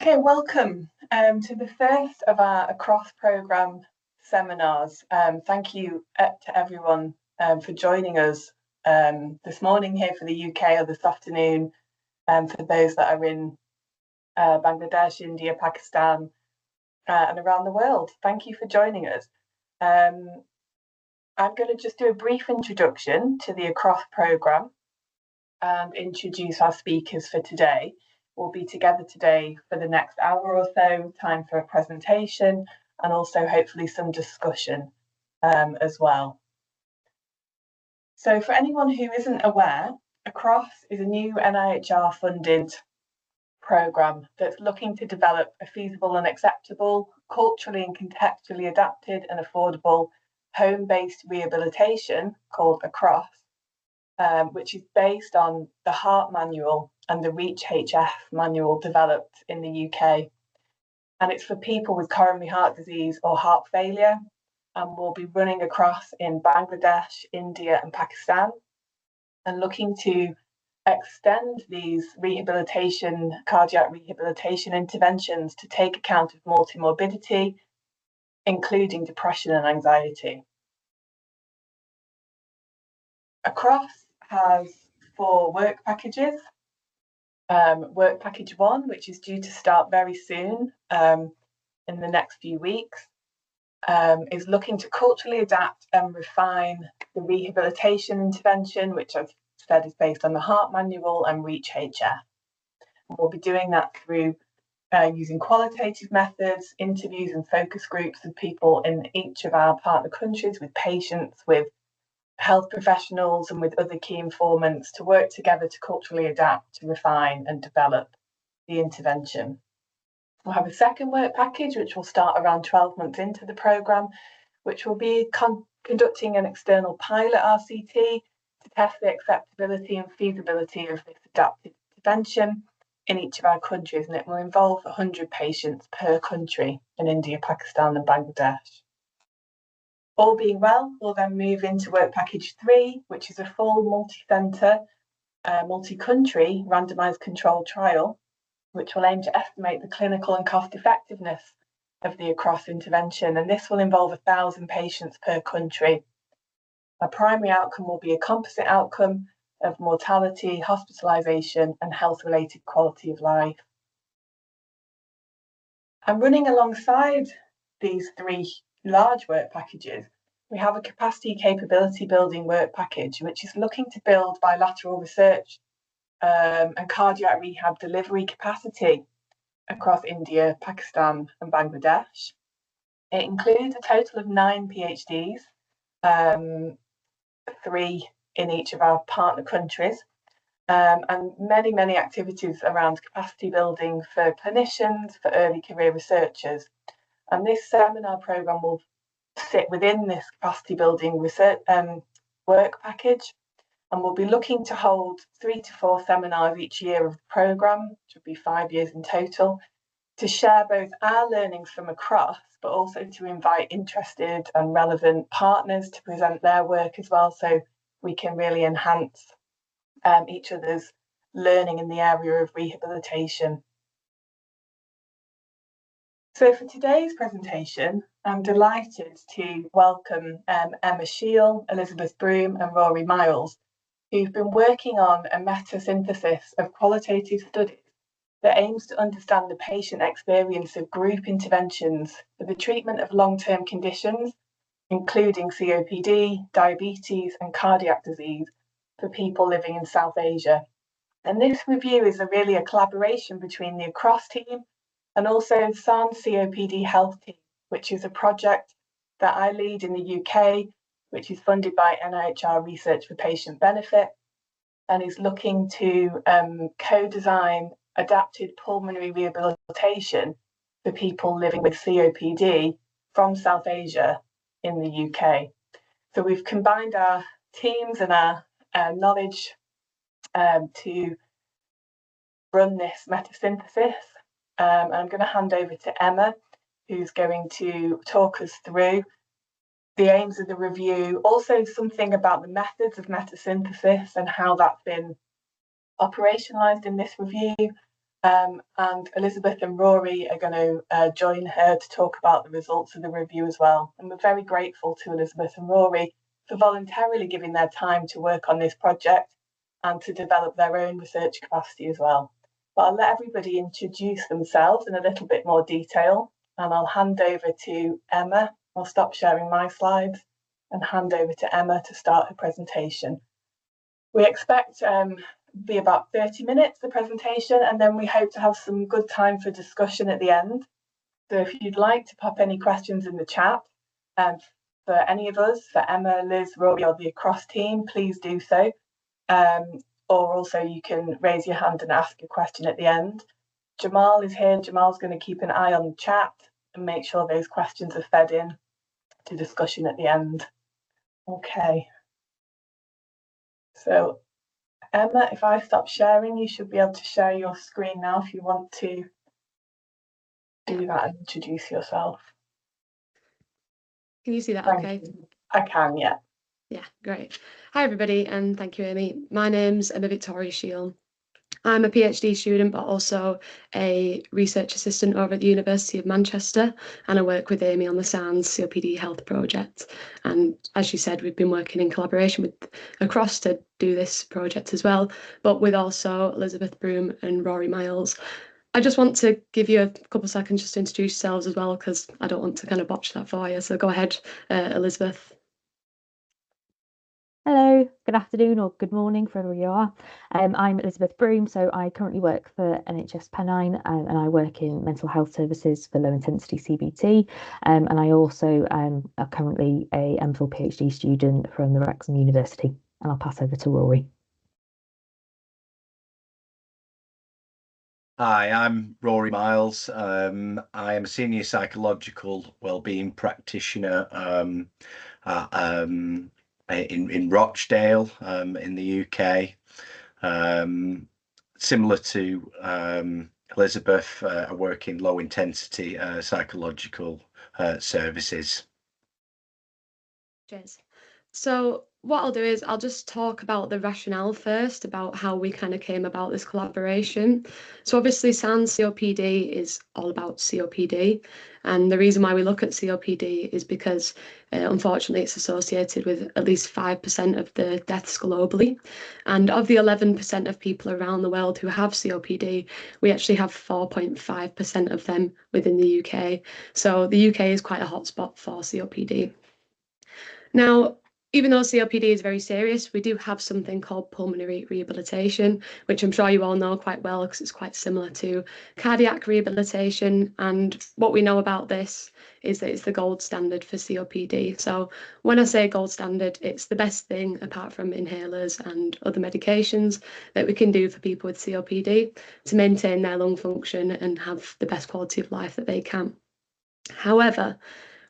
Okay, welcome to the first of our Across Programme seminars. Thank you to everyone for joining us this morning here for the UK or this afternoon for those that are in Bangladesh, India, Pakistan and around the world. Thank you for joining us. I'm going to just do a brief introduction to the Across Programme and introduce our speakers for today. We'll be together today for the next hour or so, time for a presentation and also hopefully some discussion as well. So for anyone who isn't aware, Across is a new NIHR funded programme that's looking to develop a feasible and acceptable, culturally and contextually adapted and affordable home-based rehabilitation called Across, which is based on the Heart Manual and the REACH-HF manual developed in the UK. And it's for people with coronary heart disease or heart failure, and will be running across in Bangladesh, India and Pakistan, and looking to extend these cardiac rehabilitation interventions to take account of multimorbidity, including depression and anxiety. Across has 4 work packages. Work package 1, which is due to start very soon in the next few weeks, is looking to culturally adapt and refine the rehabilitation intervention, which I've said is based on the Heart Manual and REACH-HF. We'll be doing that through using qualitative methods, interviews and focus groups with people in each of our partner countries, with patients, with health professionals and with other key informants to work together to culturally adapt, to refine and develop the intervention. We'll have a second work package which will start around 12 months into the programme, which will be conducting an external pilot RCT to test the acceptability and feasibility of this adapted intervention in each of our countries, and it will involve 100 patients per country in India, Pakistan and Bangladesh. All being well, we'll then move into work package 3, which is a full multi-centre, multi-country randomised controlled trial, which will aim to estimate the clinical and cost effectiveness of the Across intervention. And this will involve 1,000 patients per country. A primary outcome will be a composite outcome of mortality, hospitalisation and health-related quality of life. And running alongside these 3 large work packages, we have a capacity capability building work package, which is looking to build bilateral research and cardiac rehab delivery capacity across India, Pakistan and Bangladesh. It includes a total of 9 PhDs, 3 in each of our partner countries, and many activities around capacity building for clinicians, for early career researchers. And this seminar programme will sit within this capacity building research work package, and we'll be looking to hold 3 to 4 seminars each year of the programme, which will be 5 years in total, to share both our learnings from Across, but also to invite interested and relevant partners to present their work as well, so we can really enhance each other's learning in the area of rehabilitation. So for today's presentation, I'm delighted to welcome Emma Shiel, Elizabeth Broom and Rory Myles, who've been working on a meta-synthesis of qualitative studies that aims to understand the patient experience of group interventions for the treatment of long-term conditions, including COPD, diabetes and cardiac disease for people living in South Asia. And this review is really a collaboration between the Across team and also SAN's COPD Health Team, which is a project that I lead in the UK, which is funded by NIHR Research for Patient Benefit and is looking to co-design adapted pulmonary rehabilitation for people living with COPD from South Asia in the UK. So we've combined our teams and our knowledge to run this meta-synthesis. I'm going to hand over to Emma, who's going to talk us through the aims of the review, also something about the methods of meta-synthesis and how that's been operationalised in this review, And Elizabeth and Rory are going to join her to talk about the results of the review as well. And we're very grateful to Elizabeth and Rory for voluntarily giving their time to work on this project and to develop their own research capacity as well. But I'll let everybody introduce themselves in a little bit more detail, and I'll hand over to Emma. I'll stop sharing my slides and hand over to Emma to start her presentation. We expect be about 30 minutes, the presentation, and then we hope to have some good time for discussion at the end. So if you'd like to pop any questions in the chat for any of us, for Emma, Liz, Rory, or the Across team, please do so. Or also you can raise your hand and ask a question at the end. Jamal is here. Jamal's going to keep an eye on the chat and make sure those questions are fed in to discussion at the end. Okay. So Emma, if I stop sharing, you should be able to share your screen now if you want to do that and introduce yourself. Can you see that okay? I can, yeah. Yeah, great. Hi, everybody, and thank you, Amy. My name's Emma Victoria Shiel. I'm a PhD student, but also a research assistant over at the University of Manchester, and I work with Amy on the SANS COPD Health Project. And as she said, we've been working in collaboration with Across to do this project as well, but with also Elizabeth Broom and Rory Myles. I just want to give you a couple of seconds just to introduce yourselves as well, because I don't want to kind of botch that for you. So go ahead, Elizabeth. Hello, good afternoon or good morning, wherever you are. I'm Elizabeth Broome, so I currently work for NHS Pennine and I work in mental health services for low intensity CBT. And I also am currently a MPhil PhD student from the Wrexham University. And I'll pass over to Rory. Hi, I'm Rory Myles. I am a senior psychological wellbeing practitioner in Rochdale in the UK. Similar to Elizabeth, I work in low intensity psychological services. Cheers. So what I'll do is I'll just talk about the rationale first, about how we kind of came about this collaboration. So obviously SANS COPD is all about COPD, and the reason why we look at COPD is because unfortunately it's associated with at least 5% of the deaths globally, and of the 11% of people around the world who have COPD, we actually have 4.5% of them within the UK. So the UK is quite a hotspot for COPD. Now, even though COPD is very serious, we do have something called pulmonary rehabilitation, which I'm sure you all know quite well because it's quite similar to cardiac rehabilitation. And what we know about this is that it's the gold standard for COPD. So when I say gold standard, it's the best thing apart from inhalers and other medications that we can do for people with COPD to maintain their lung function and have the best quality of life that they can. However,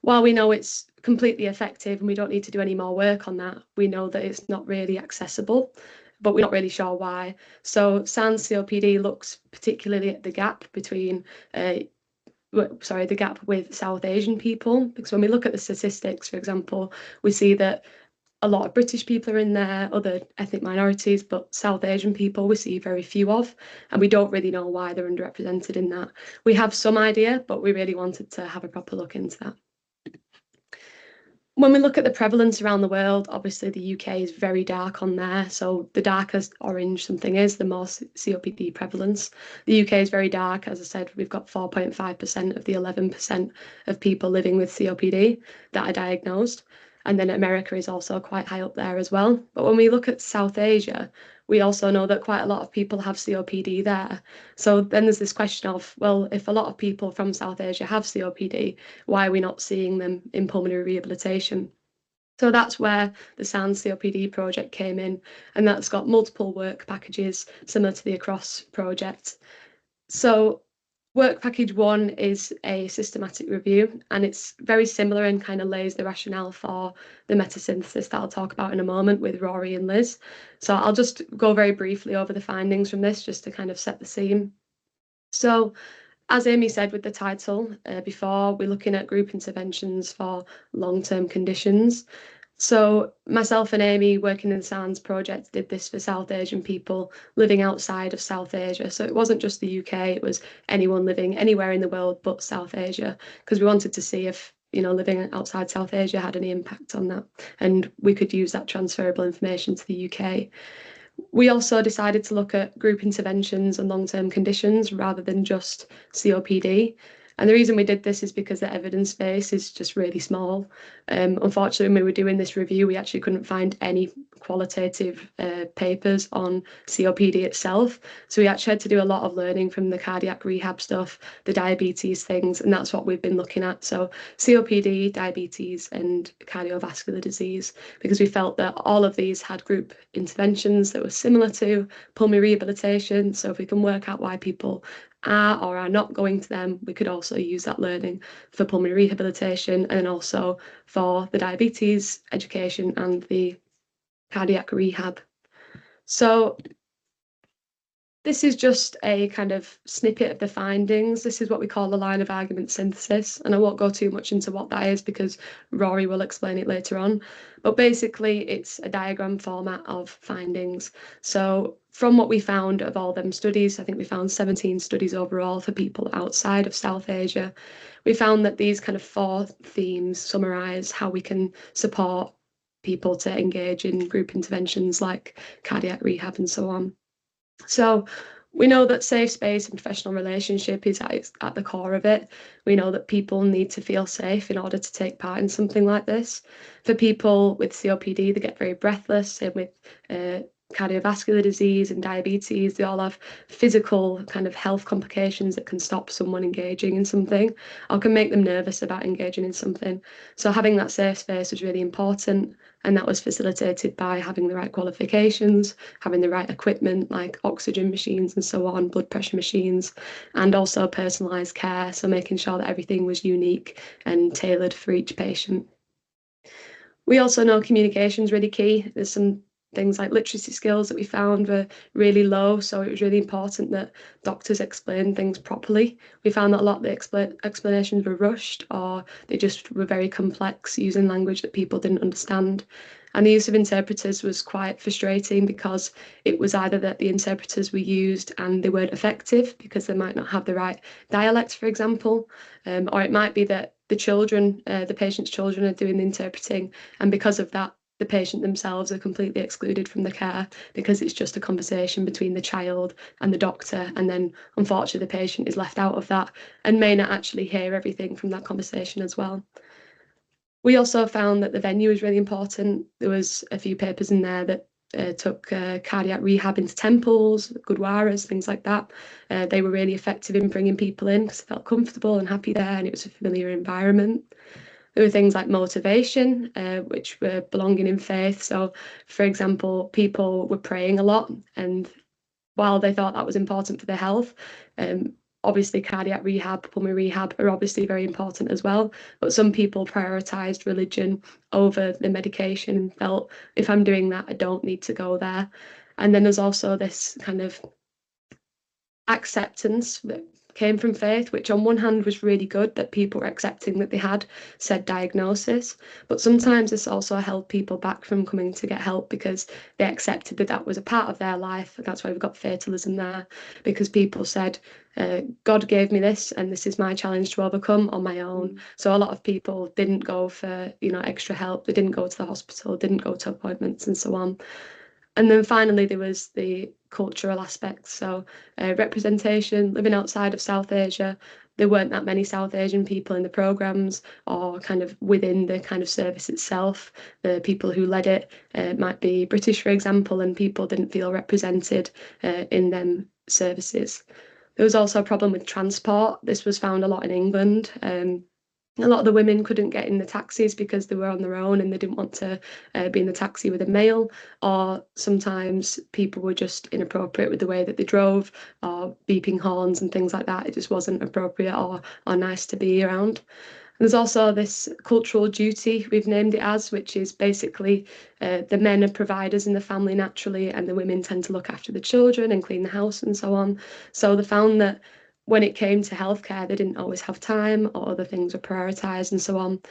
while we know it's completely effective and we don't need to do any more work on that, we know that it's not really accessible, but we're not really sure why. So SANS COPD looks particularly at the gap between the gap with South Asian people, because when we look at the statistics, for example, we see that a lot of British people are in there, other ethnic minorities, but South Asian people we see very few of, and we don't really know why they're underrepresented in that. We have some idea, but we really wanted to have a proper look into that. When we look at the prevalence around the world, obviously the UK is very dark on there. So the darker orange something is, the more COPD prevalence. The UK is very dark. As I said, we've got 4.5% of the 11% of people living with COPD that are diagnosed. And then America is also quite high up there as well. But when we look at South Asia, we also know that quite a lot of people have COPD there. So then there's this question of, well, if a lot of people from South Asia have COPD, why are we not seeing them in pulmonary rehabilitation? So that's where the SANS COPD project came in, and that's got multiple work packages similar to the Across project. So work package 1 is a systematic review, and it's very similar and kind of lays the rationale for the meta-synthesis that I'll talk about in a moment with Rory and Liz. So I'll just go very briefly over the findings from this just to kind of set the scene. So as Amy said with the title before, we're looking at group interventions for long-term conditions. So myself and Amy, working in the SANS project, did this for South Asian people living outside of South Asia. So it wasn't just the UK, it was anyone living anywhere in the world but South Asia, because we wanted to see if, you know, living outside South Asia had any impact on that. And we could use that transferable information to the UK. We also decided to look at group interventions and long-term conditions rather than just COPD. And the reason we did this is because the evidence base is just really small. Unfortunately, when we were doing this review, we actually couldn't find any qualitative papers on COPD itself. So we actually had to do a lot of learning from the cardiac rehab stuff, the diabetes things, and that's what we've been looking at. So COPD, diabetes, and cardiovascular disease, because we felt that all of these had group interventions that were similar to pulmonary rehabilitation. So if we can work out why people are or are not going to them, we could also use that learning for pulmonary rehabilitation and also for the diabetes education and the cardiac rehab. So this is just a kind of snippet of the findings. This is what we call the line of argument synthesis, and I won't go too much into what that is because Rory will explain it later on. But basically, it's a diagram format of findings. So from what we found of all them studies, I think we found 17 studies overall for people outside of South Asia. We found that these kind of 4 themes summarise how we can support people to engage in group interventions like cardiac rehab and so on. So we know that safe space and professional relationship is at the core of it. We know that people need to feel safe in order to take part in something like this. For people with COPD, they get very breathless, same with cardiovascular disease and diabetes. They all have physical kind of health complications that can stop someone engaging in something or can make them nervous about engaging in something. So having that safe space was really important, and that was facilitated by having the right qualifications, having the right equipment like oxygen machines and so on, blood pressure machines, and also personalised care, so making sure that everything was unique and tailored for each patient. We also know communication is really key. There's some things like literacy skills that we found were really low, so it was really important that doctors explain things properly. We found that a lot of the explanations were rushed, or they just were very complex, using language that people didn't understand. And the use of interpreters was quite frustrating because it was either that the interpreters were used and they weren't effective because they might not have the right dialect, for example, or it might be that the children, the patient's children, are doing the interpreting, and because of that, the patient themselves are completely excluded from the care because it's just a conversation between the child and the doctor, and then unfortunately the patient is left out of that and may not actually hear everything from that conversation as well. We also found that the venue is really important. There was a few papers in there that took cardiac rehab into temples, gurdwaras, things like that. They were really effective in bringing people in because they felt comfortable and happy there, and it was a familiar environment. There were things like motivation, which were belonging in faith. So, for example, people were praying a lot, and while they thought that was important for their health, obviously cardiac rehab, pulmonary rehab are obviously very important as well. But some people prioritised religion over the medication and felt, if I'm doing that, I don't need to go there. And then there's also this kind of acceptance that came from faith, which on one hand was really good that people were accepting that they had said diagnosis, but sometimes this also held people back from coming to get help because they accepted that that was a part of their life, and that's why we've got fatalism there, because people said, God gave me this and this is my challenge to overcome on my own. So a lot of people didn't go for, you know, extra help, they didn't go to the hospital, didn't go to appointments and so on. And then finally, there was the cultural aspects. So representation, living outside of South Asia, there weren't that many South Asian people in the programmes or kind of within the kind of service itself. The people who led it might be British, for example, and people didn't feel represented in them services. There was also a problem with transport. This was found a lot in England. A lot of the women couldn't get in the taxis because they were on their own and they didn't want to be in the taxi with a male, or sometimes people were just inappropriate with the way that they drove or beeping horns and things like that. It just wasn't appropriate or nice to be around. And there's also this cultural duty, we've named it as, which is basically the men are providers in the family naturally and the women tend to look after the children and clean the house and so on. So they found that when it came to healthcare, they didn't always have time or other things were prioritised and so on.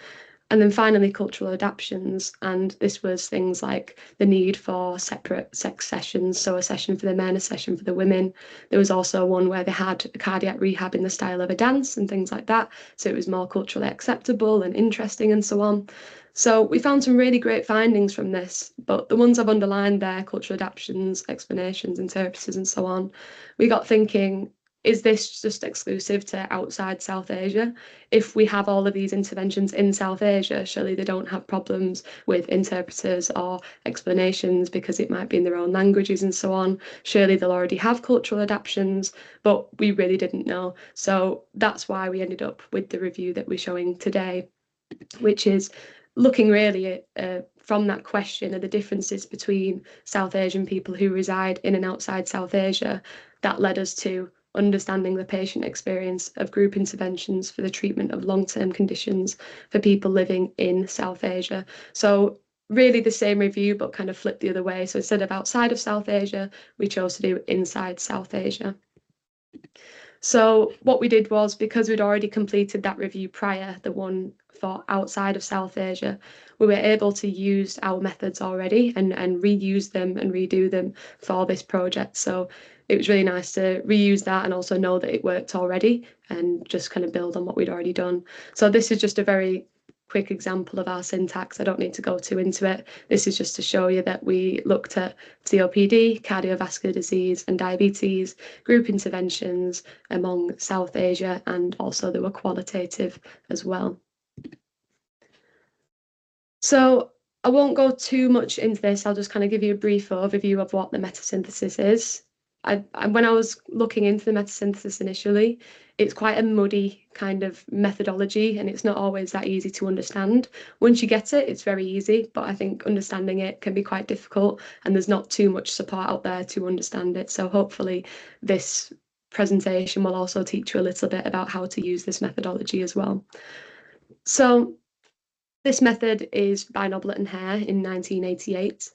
And then finally, cultural adaptations. And this was things like the need for separate sex sessions. So a session for the men, a session for the women. There was also one where they had a cardiac rehab in the style of a dance and things like that. So it was more culturally acceptable and interesting and so on. So we found some really great findings from this, but the ones I've underlined there, cultural adaptations, explanations, interpreters and so on, we got thinking, is this just exclusive to outside South Asia? If we have all of these interventions in South Asia, surely they don't have problems with interpreters or explanations because it might be in their own languages and so on. Surely they'll already have cultural adaptations, but we really didn't know. So that's why we ended up with the review that we're showing today, which is looking really at, from that question of the differences between South Asian people who reside in and outside South Asia. That led us to understanding the patient experience of group interventions for the treatment of long-term conditions for people living in South Asia. So really the same review, but kind of flipped the other way. So instead of outside of South Asia, we chose to do inside South Asia. So what we did was, because we'd already completed that review prior, the one for outside of South Asia, we were able to use our methods already and reuse them and redo them for this project. So it was really nice to reuse that and also know that it worked already and just kind of build on what we'd already done. So this is just a very quick example of our syntax. I don't need to go too into it. This is just to show you that we looked at COPD, cardiovascular disease and diabetes, group interventions among South Asia, and also they were qualitative as well. So I won't go too much into this. I'll just kind of give you a brief overview of what the metasynthesis is. When I was looking into the metasynthesis initially, it's quite a muddy kind of methodology and it's not always that easy to understand. Once you get it, it's very easy, but I think understanding it can be quite difficult and there's not too much support out there to understand it. So hopefully this presentation will also teach you a little bit about how to use this methodology as well. So this method is by Noblet and Hare in 1988.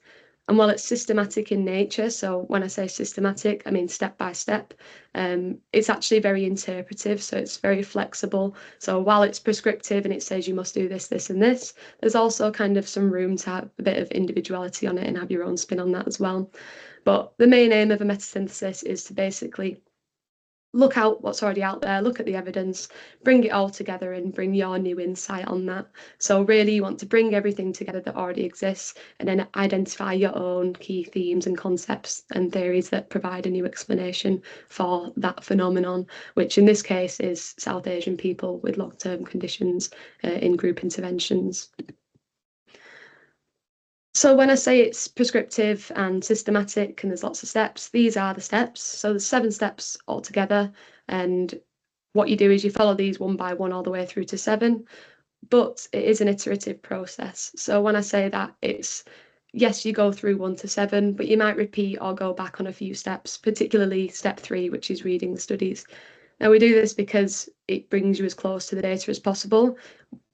And while it's systematic in nature, so when I say systematic, I mean step by step, it's actually very interpretive, so it's very flexible. So while it's prescriptive and it says you must do this, this and this, there's also kind of some room to have a bit of individuality on it and have your own spin on that as well. But the main aim of a metasynthesis is to basically look out what's already out there, look at the evidence, bring it all together and bring your new insight on that. So really you want to bring everything together that already exists and then identify your own key themes and concepts and theories that provide a new explanation for that phenomenon, which in this case is South Asian people with long-term conditions in group interventions. So when I say it's prescriptive and systematic and there's lots of steps, these are the steps. So there's 7 steps altogether. And what you do is you follow these one by one all the way through to 7. But it is an iterative process. So when I say that, it's, yes, you go through 1 to 7, but you might repeat or go back on a few steps, particularly step 3, which is reading the studies. Now we do this because it brings you as close to the data as possible.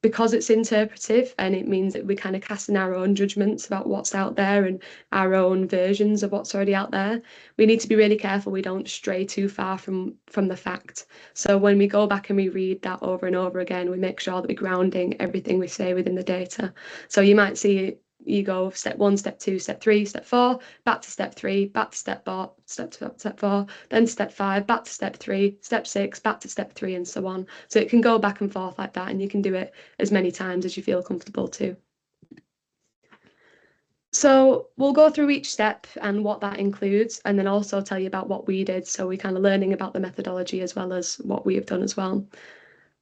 Because it's interpretive and it means that we're kind of casting our own judgments about what's out there and our own versions of what's already out there, we need to be really careful we don't stray too far from the fact. So when we go back and we read that over and over again, we make sure that we're grounding everything we say within the data. So you might see you go step 1, step 2, step 3, step 4, back to step 3, back to step 4, step 4, then step 5, back to step 3, step 6, back to step 3, and so on. So it can go back and forth like that, and you can do it as many times as you feel comfortable to. So we'll go through each step and what that includes, and then also tell you about what we did. So we're kind of learning about the methodology as well as what we have done as well.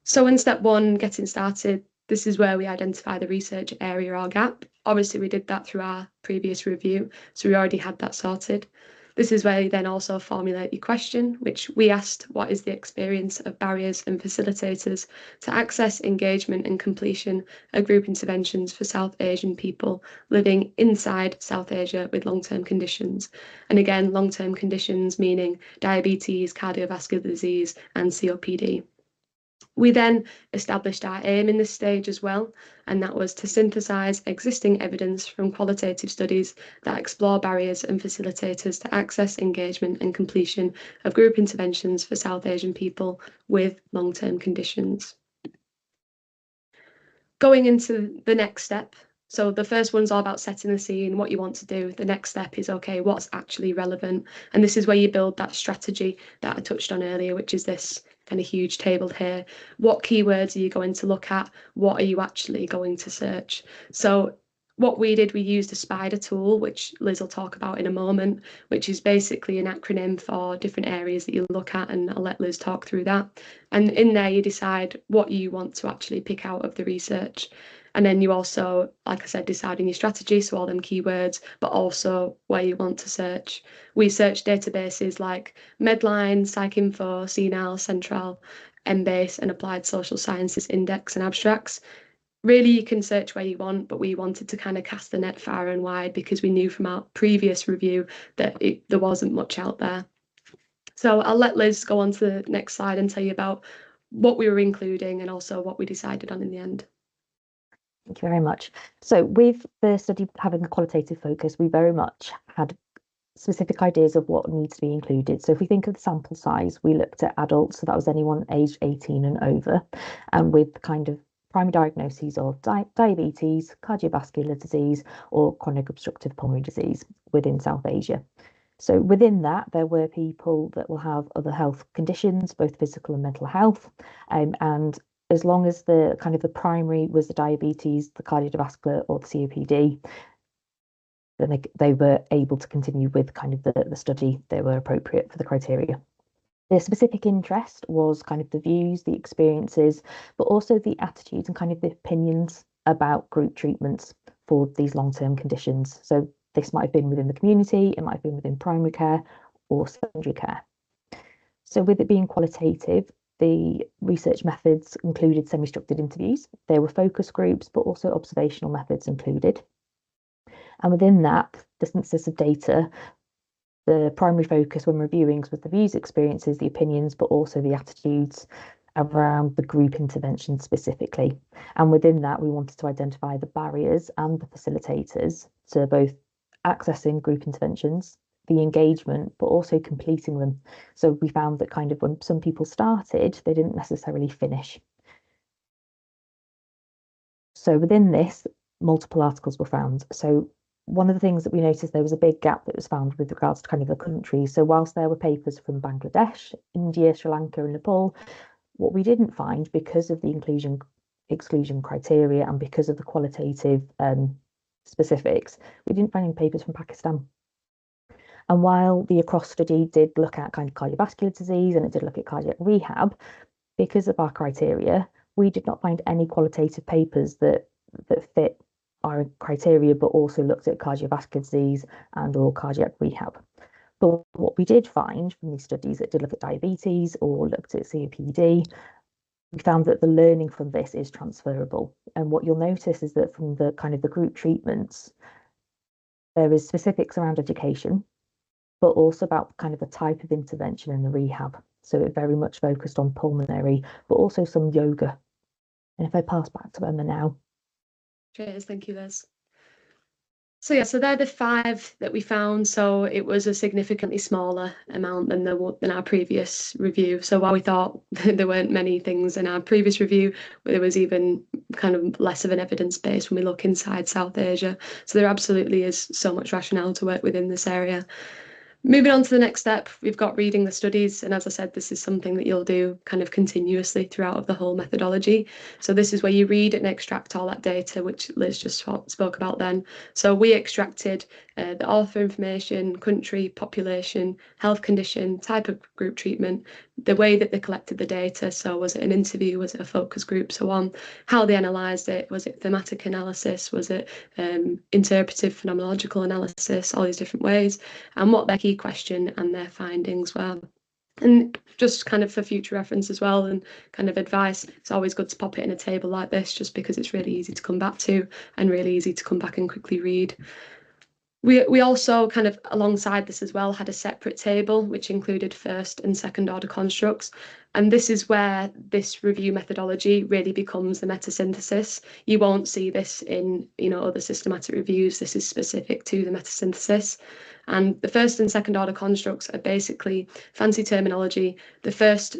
So in step 1, getting started, this is where we identify the research area or gap. Obviously, we did that through our previous review, so we already had that sorted. This is where you then also formulate your question, which we asked, what is the experience of barriers and facilitators to access, engagement and completion of group interventions for South Asian people living inside South Asia with long-term conditions? And again, long-term conditions meaning diabetes, cardiovascular disease and COPD. We then established our aim in this stage as well, and that was to synthesise existing evidence from qualitative studies that explore barriers and facilitators to access, engagement and completion of group interventions for South Asian people with long-term conditions. Going into the next step. So the first one's all about setting the scene, what you want to do. The next step is, okay, what's actually relevant? And this is where you build that strategy that I touched on earlier, which is this kind of huge table here. What keywords are you going to look at? What are you actually going to search? So what we did, we used a spider tool, which Liz will talk about in a moment, which is basically an acronym for different areas that you look at, and I'll let Liz talk through that. And in there, you decide what you want to actually pick out of the research. And then you also, like I said, decide on your strategy, so all them keywords, but also where you want to search. We search databases like Medline, PsycInfo, CNAL, Central, Embase, and Applied Social Sciences Index and Abstracts. Really, you can search where you want, but we wanted to kind of cast the net far and wide because we knew from our previous review that there wasn't much out there. So I'll let Liz go on to the next slide and tell you about what we were including and also what we decided on in the end. Thank you very much. So with the study having a qualitative focus, we very much had specific ideas of what needs to be included. So if we think of the sample size, we looked at adults, so that was anyone aged 18 and over, and with kind of primary diagnoses of diabetes, cardiovascular disease, or chronic obstructive pulmonary disease within South Asia. So within that, there were people that will have other health conditions, both physical and mental health, and as long as the kind of the primary was the diabetes, the cardiovascular, or the COPD, then they were able to continue with kind of the study. They were appropriate for the criteria. The specific interest was kind of the views, the experiences, but also the attitudes and kind of the opinions about group treatments for these long-term conditions. So this might have been within the community, it might have been within primary care or secondary care. So with it being qualitative, the research methods included semi-structured interviews. There were focus groups, but also observational methods included. And within that, the synthesis of data, the primary focus when reviewing was the views, experiences, the opinions, but also the attitudes around the group intervention specifically. And within that, we wanted to identify the barriers and the facilitators to both accessing group interventions, the engagement, but also completing them. So we found that kind of when some people started, they didn't necessarily finish. So within this, multiple articles were found. So one of the things that we noticed, there was a big gap that was found with regards to kind of the countries. So whilst there were papers from Bangladesh, India, Sri Lanka, and Nepal, what we didn't find, because of the exclusion criteria and because of the qualitative specifics, we didn't find any papers from Pakistan. And while the Across study did look at kind of cardiovascular disease and it did look at cardiac rehab, because of our criteria, we did not find any qualitative papers that fit our criteria, but also looked at cardiovascular disease and or cardiac rehab. But what we did find from these studies that did look at diabetes or looked at COPD, we found that the learning from this is transferable. And what you'll notice is that from the kind of the group treatments, there is specifics around education, but also about kind of the type of intervention and the rehab. So it very much focused on pulmonary, but also some yoga. And if I pass back to Emma now. Cheers, thank you, Liz. So yeah, so they're the 5 that we found. So it was a significantly smaller amount than our previous review. So while we thought there weren't many things in our previous review, there was even kind of less of an evidence base when we look inside South Asia. So there absolutely is so much rationale to work within this area. Moving on to the next step, we've got reading the studies. And as I said, this is something that you'll do kind of continuously throughout the whole methodology. So this is where you read and extract all that data, which Liz just spoke about then. So we extracted the author information, country, population, health condition, type of group treatment, the way that they collected the data. So was it an interview? Was it a focus group? So on how they analysed it. Was it thematic analysis? Was it interpretive phenomenological analysis? All these different ways, and what their key question and their findings were. And just kind of for future reference as well, and kind of advice, it's always good to pop it in a table like this, just because it's really easy to come back to and really easy to come back and quickly read. We also kind of alongside this as well had a separate table which included first and second order constructs. And this is where this review methodology really becomes the meta-synthesis. You won't see this in, other systematic reviews. This is specific to the meta-synthesis. And the first and second order constructs are basically fancy terminology. The first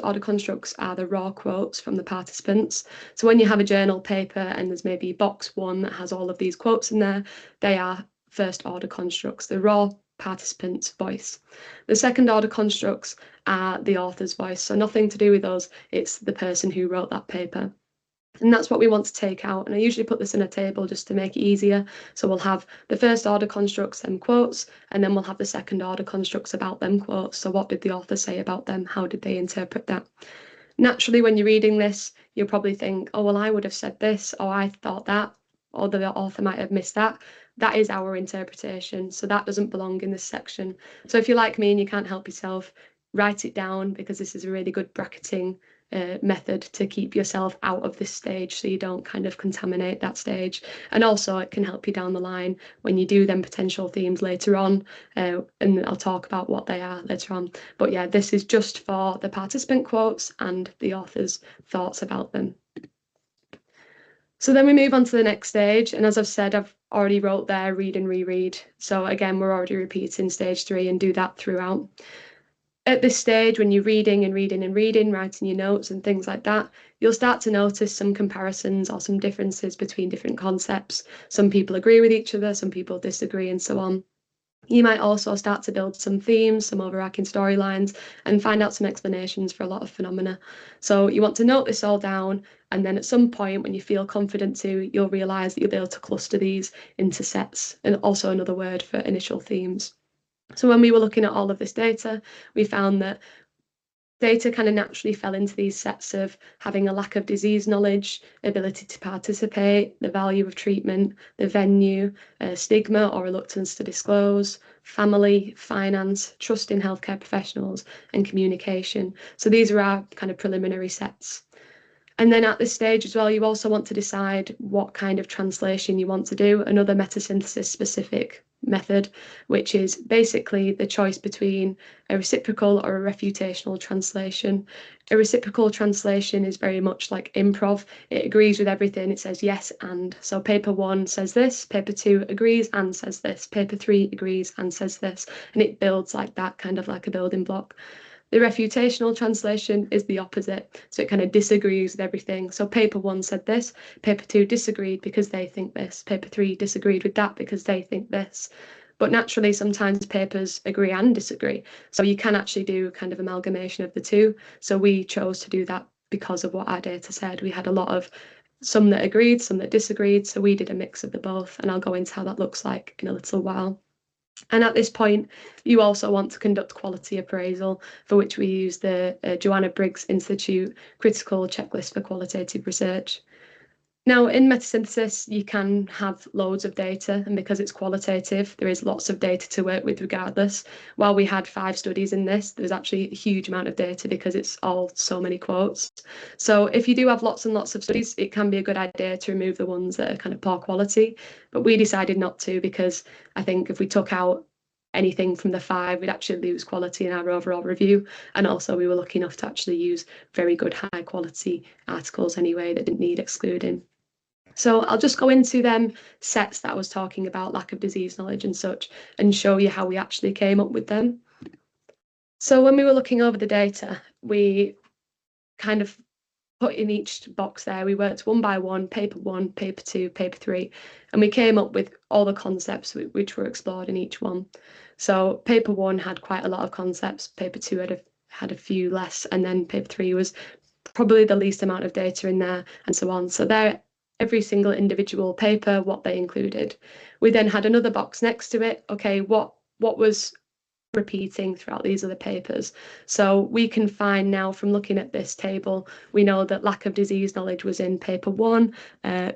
order constructs are the raw quotes from the participants. So when you have a journal paper and there's maybe box 1 that has all of these quotes in there, they are first order constructs, the raw participant's voice. The second order constructs are the author's voice, so nothing to do with us, it's the person who wrote that paper. And that's what we want to take out. And I usually put this in a table just to make it easier. So we'll have the first order constructs, them quotes, and then we'll have the second order constructs about them quotes. So what did the author say about them? How did they interpret that? Naturally, when you're reading this, you'll probably think, oh, well, I would have said this, or I thought that, or the author might have missed that. That is our interpretation. So that doesn't belong in this section. So if you're like me and you can't help yourself, write it down, because this is a really good bracketing method to keep yourself out of this stage so you don't kind of contaminate that stage. And also it can help you down the line when you do them potential themes later on, and I'll talk about what they are later on. But yeah, this is just for the participant quotes and the author's thoughts about them. So then we move on to the next stage, and as I've said, I've already wrote there read and reread. So again, we're already repeating stage 3 and do that throughout. At this stage, when you're reading and reading and reading, writing your notes and things like that, you'll start to notice some comparisons or some differences between different concepts. Some people agree with each other, some people disagree, and so on. You might also start to build some themes, some overarching storylines, and find out some explanations for a lot of phenomena. So you want to note this all down, and then at some point when you feel confident to, you'll realise that you'll be able to cluster these into sets, and also another word for initial themes. So when we were looking at all of this data, we found that data kind of naturally fell into these sets of having a lack of disease knowledge, ability to participate, the value of treatment, the venue, stigma or reluctance to disclose, family, finance, trust in healthcare professionals, and communication. So these are our kind of preliminary sets. And then at this stage as well, you also want to decide what kind of translation you want to do, another meta-synthesis specific method, which is basically the choice between a reciprocal or a refutational translation. A reciprocal translation is very much like improv. It agrees with everything. It says yes and. So paper 1 says this, paper 2 agrees and says this, paper 3 agrees and says this, and it builds like that, kind of like a building block. The refutational translation is the opposite, so it kind of disagrees with everything. So paper 1 said this, paper 2 disagreed because they think this, paper 3 disagreed with that because they think this. But naturally, sometimes papers agree and disagree, so you can actually do kind of amalgamation of the two. So we chose to do that because of what our data said. We had a lot of some that agreed, some that disagreed, so we did a mix of the both, and I'll go into how that looks like in a little while. And at this point, you also want to conduct quality appraisal, for which we use the Joanna Briggs Institute Critical Checklist for Qualitative Research. Now, in metasynthesis, you can have loads of data, and because it's qualitative, there is lots of data to work with regardless. While we had 5 studies in this, there's actually a huge amount of data because it's all so many quotes. So if you do have lots and lots of studies, it can be a good idea to remove the ones that are kind of poor quality. But we decided not to, because I think if we took out anything from the 5, we'd actually lose quality in our overall review. And also we were lucky enough to actually use very good high quality articles anyway that didn't need excluding. So I'll just go into them sets that I was talking about, lack of disease knowledge and such, and show you how we actually came up with them. So when we were looking over the data, we kind of put in each box there, we worked one by one, paper 1, paper 2, paper 3, and we came up with all the concepts which were explored in each one. So paper 1 had quite a lot of concepts, paper 2 had a few less, and then paper 3 was probably the least amount of data in there, and so on. So there, every single individual paper, what they included. We then had another box next to it. Okay, what was repeating throughout these other papers? So we can find now from looking at this table, we know that lack of disease knowledge was in paper 1,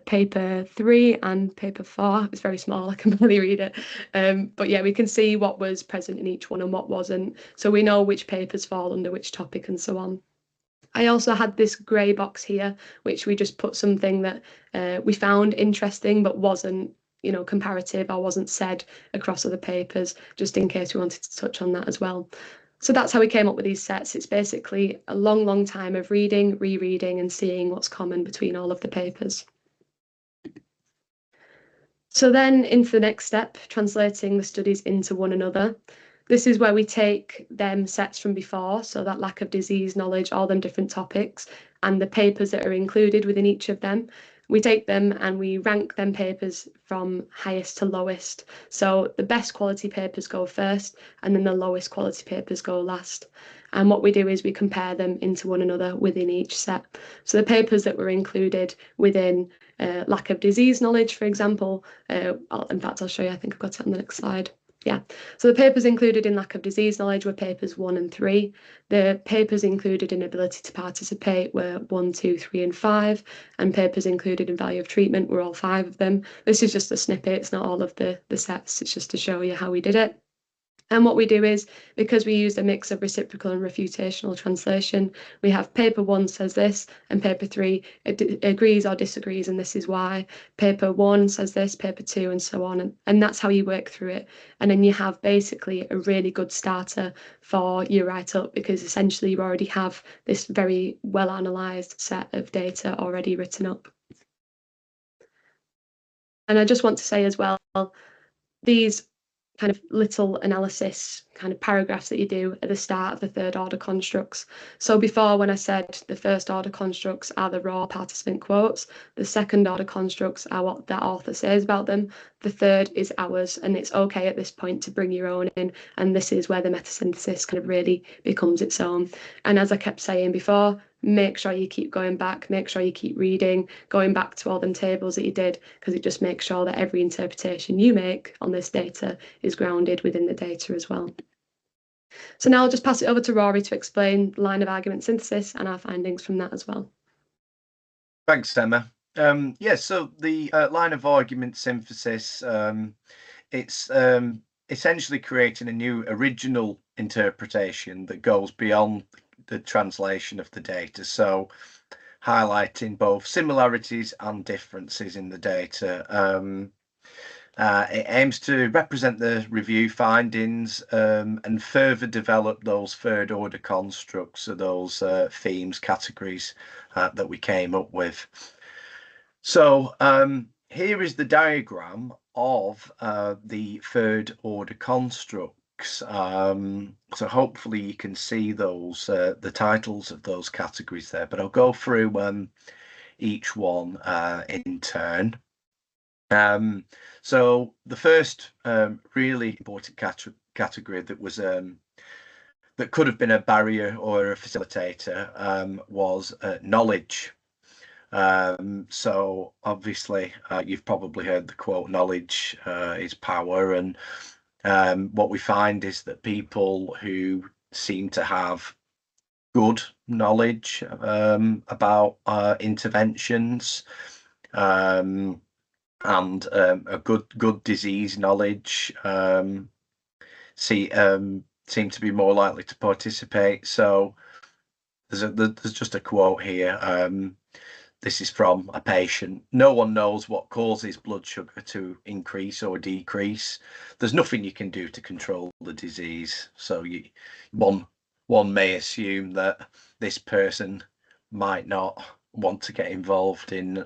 paper 3 and paper 4. It's very small, I can barely read it. But yeah, we can see what was present in each one and what wasn't. So we know which papers fall under which topic and so on. I also had this grey box here, which we just put something that we found interesting but wasn't, comparative or wasn't said across other papers, just in case we wanted to touch on that as well. So that's how we came up with these sets. It's basically a long time of reading, rereading, and seeing what's common between all of the papers. So then into the next step, translating the studies into one another. This is where we take them sets from before, so that lack of disease knowledge, all them different topics, and the papers that are included within each of them. We take them and we rank them papers from highest to lowest. So the best quality papers go first, and then the lowest quality papers go last. And what we do is we compare them into one another within each set. So the papers that were included within lack of disease knowledge, for example, in fact, I'll show you, I think I've got it on the next slide. Yeah, so the papers included in lack of disease knowledge were papers 1 and 3. The papers included in ability to participate were 1, 2, 3, and 5, and papers included in value of treatment were all 5 of them. This is just a snippet, it's not all of the sets, it's just to show you how we did it. And what we do is, because we used a mix of reciprocal and refutational translation, we have paper 1 says this, and paper 3 agrees or disagrees, and this is why. Paper 1 says this, paper 2, and so on. And that's how you work through it. And then you have basically a really good starter for your write-up, because essentially you already have this very well analysed set of data already written up. And I just want to say as well, these kind of little analysis kind of paragraphs that you do at the start of the third order constructs. So before, when I said the first order constructs are the raw participant quotes, the second order constructs are what that author says about them, the third is ours, and it's okay at this point to bring your own in, and this is where the meta-synthesis kind of really becomes its own. And as I kept saying before, make sure you keep going back, make sure you keep reading, going back to all them tables that you did, because it just makes sure that every interpretation you make on this data is grounded within the data as well. So now I'll just pass it over to Rory to explain line of argument synthesis and our findings from that as well. Thanks, Emma. Yes, so the line of argument synthesis, it's essentially creating a new original interpretation that goes beyond the translation of the data. So highlighting both similarities and differences in the data. It aims to represent the review findings and further develop those third order constructs of those themes, categories that we came up with. So here is the diagram of the third order constructs. So hopefully you can see those, the titles of those categories there, but I'll go through each one in turn. So the first really important category that was that could have been a barrier or a facilitator was knowledge. So obviously you've probably heard the quote, knowledge is power, and what we find is that people who seem to have good knowledge about interventions and a good disease knowledge seem to be more likely to participate. So there's just a quote here. This is from a patient. No one knows what causes blood sugar to increase or decrease. There's nothing you can do to control the disease. So one may assume that this person might not want to get involved in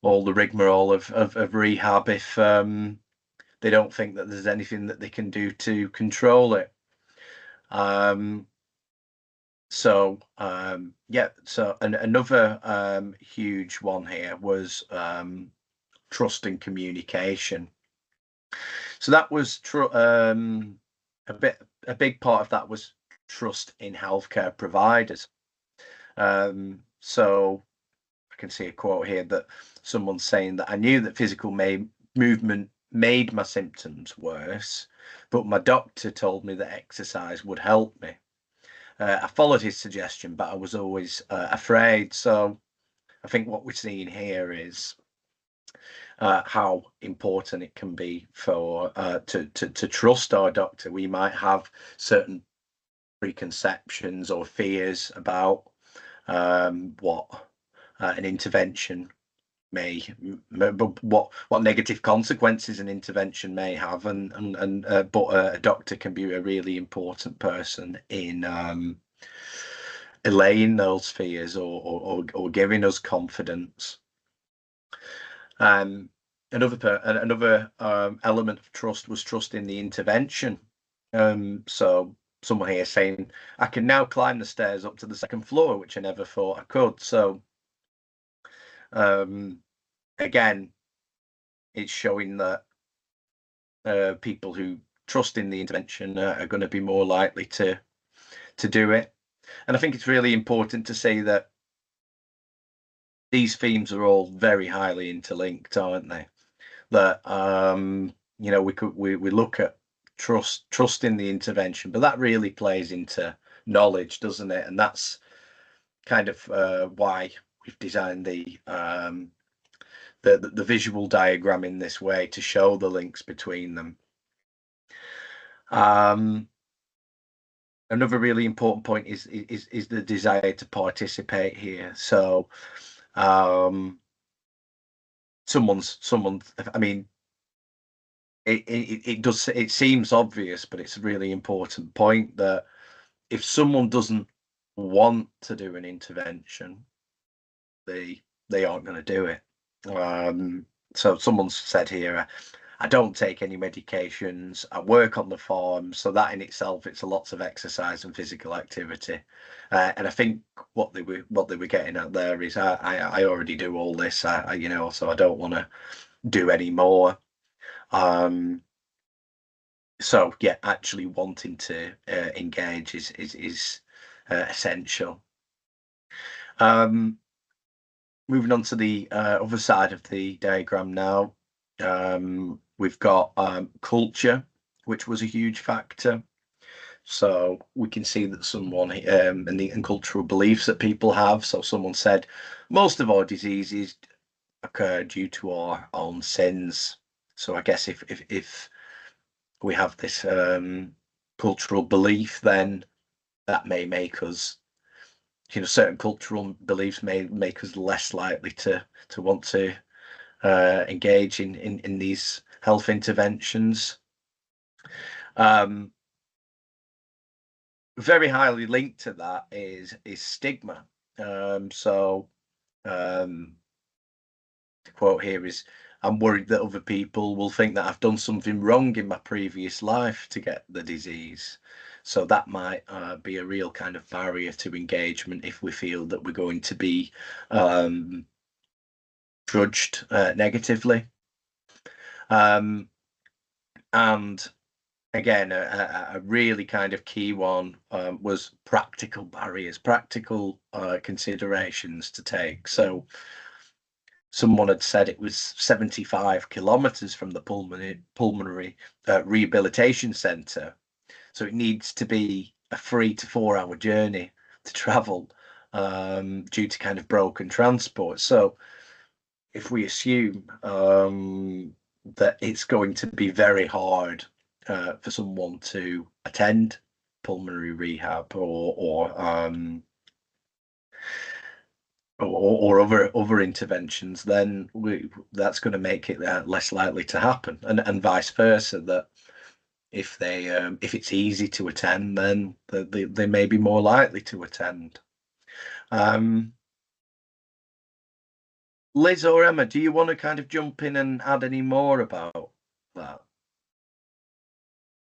all the rigmarole of rehab if they don't think that there's anything that they can do to control it. Yeah, so another huge one here was trust and communication. So that was a big part of that was trust in healthcare providers. So I can see a quote here that someone's saying that I knew that physical movement made my symptoms worse, but my doctor told me that exercise would help me. I followed his suggestion, but I was always afraid. So I think what we're seeing here is how important it can be for to trust our doctor. We might have certain preconceptions or fears about what an intervention what negative consequences an intervention may have, but a doctor can be a really important person in allaying those fears or giving us confidence. Another element of trust was trust in the intervention. So someone here saying, I can now climb the stairs up to the second floor, which I never thought I could. So again, it's showing that people who trust in the intervention are going to be more likely to do it. And I think it's really important to say that these themes are all very highly interlinked, aren't they? That you know, we look at trust in the intervention, but that really plays into knowledge, doesn't it? And that's kind of why we've designed the visual diagram in this way, to show the links between them. Another really important point is the desire to participate here. So someone's, I mean, it seems obvious, but it's a really important point that if someone doesn't want to do an intervention, they aren't going to do it. So someone's said here, I don't take any medications, I work on the farm, so that in itself, it's a lots of exercise and physical activity. And I think what they were getting at there is, I already do all this, you know, so I don't want to do any more. So yeah, actually wanting to engage is essential. Moving on to the other side of the diagram now, we've got culture, which was a huge factor. So we can see that someone and cultural beliefs that people have. So someone said most of our diseases occur due to our own sins. So I guess if we have this cultural belief, then that may make us, you know, certain cultural beliefs may make us less likely to want to engage in these health interventions. Very highly linked to that is stigma. So the quote here is, I'm worried that other people will think that I've done something wrong in my previous life to get the disease. So that might be a real kind of barrier to engagement if we feel that we're going to be judged negatively. And again, a really kind of key one was practical barriers, practical considerations to take. So someone had said it was 75 kilometers from the pulmonary rehabilitation centre. So it needs to be a 3 to 4 hour journey to travel due to kind of broken transport. So if we assume that it's going to be very hard for someone to attend pulmonary rehab or other interventions, then that's going to make it less likely to happen, and vice versa. That if it's easy to attend, then they may be more likely to attend. Liz or Emma, do you want to kind of jump in and add any more about that?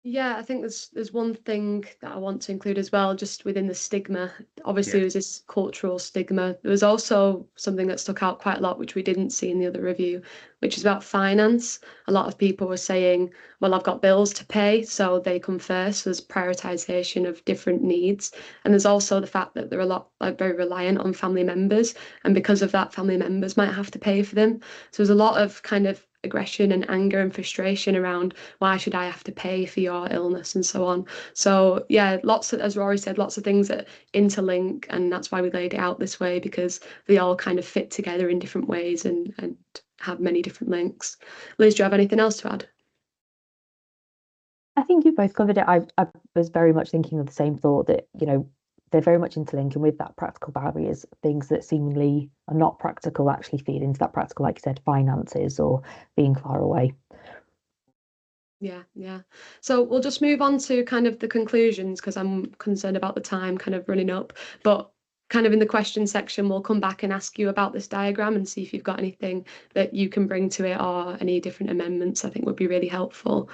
Yeah, I think there's one thing that I want to include as well, just within the stigma. Obviously, there was this cultural stigma. There was also something that stuck out quite a lot, which we didn't see in the other review, which is about finance. A lot of people were saying, well, I've got bills to pay, so they come first. There's prioritization of different needs. And there's also the fact that they're very reliant on family members. And because of that, family members might have to pay for them. So there's a lot of kind of aggression and anger and frustration around, why should I have to pay for your illness and so on. So yeah, as Rory said, lots of things that interlink, and that's why we laid it out this way, because they all kind of fit together in different ways and have many different links. Liz, do you have anything else to add? I think you both covered it. I was very much thinking of the same thought, that, you know, they're very much interlinked, and with that practical barriers, things that seemingly are not practical actually feed into that practical, like you said, finances or being far away. Yeah. So we'll just move on to kind of the conclusions, because I'm concerned about the time kind of running up. But kind of in the question section, we'll come back and ask you about this diagram and see if you've got anything that you can bring to it or any different amendments I think would be really helpful.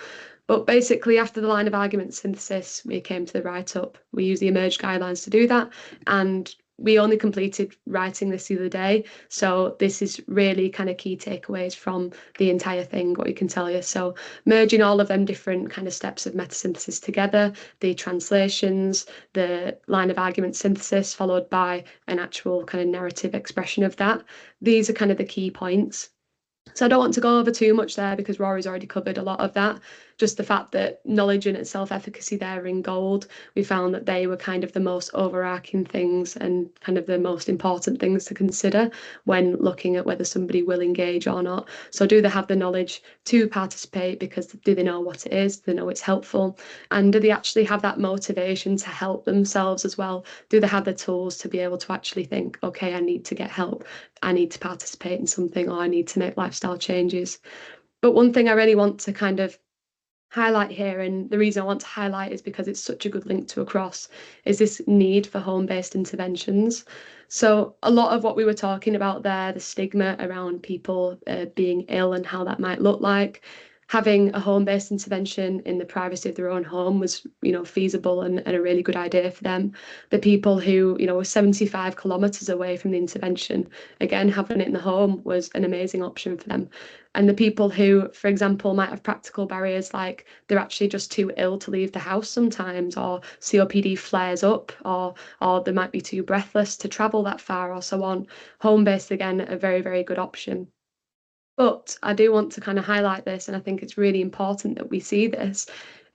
But basically, after the line of argument synthesis, we came to the write-up. We use the emerged guidelines to do that, and we only completed writing this the other day. So this is really kind of key takeaways from the entire thing, what we can tell you. So merging all of them different kind of steps of meta-synthesis together, the translations, the line of argument synthesis, followed by an actual kind of narrative expression of that. These are kind of the key points. So I don't want to go over too much there because Rory's already covered a lot of that. Just the fact that knowledge and its self-efficacy there in gold, we found that they were kind of the most overarching things and kind of the most important things to consider when looking at whether somebody will engage or not. So do they have the knowledge to participate, because do they know what it is? Do they know it's helpful? And do they actually have that motivation to help themselves as well? Do they have the tools to be able to actually think, okay, I need to get help, I need to participate in something, or I need to make lifestyle changes? But one thing I really want to kind of highlight here, and the reason I want to highlight is because it's such a good link to across, is this need for home-based interventions. So a lot of what we were talking about there, the stigma around people being ill and how that might look like, having a home-based intervention in the privacy of their own home was, feasible and a really good idea for them. The people who, were 75 kilometres away from the intervention, again, having it in the home was an amazing option for them. And the people who, for example, might have practical barriers, like they're actually just too ill to leave the house sometimes, or COPD flares up, or they might be too breathless to travel that far, or so on. Home-based, again, a very, very good option. But I do want to kind of highlight this, and I think it's really important that we see this,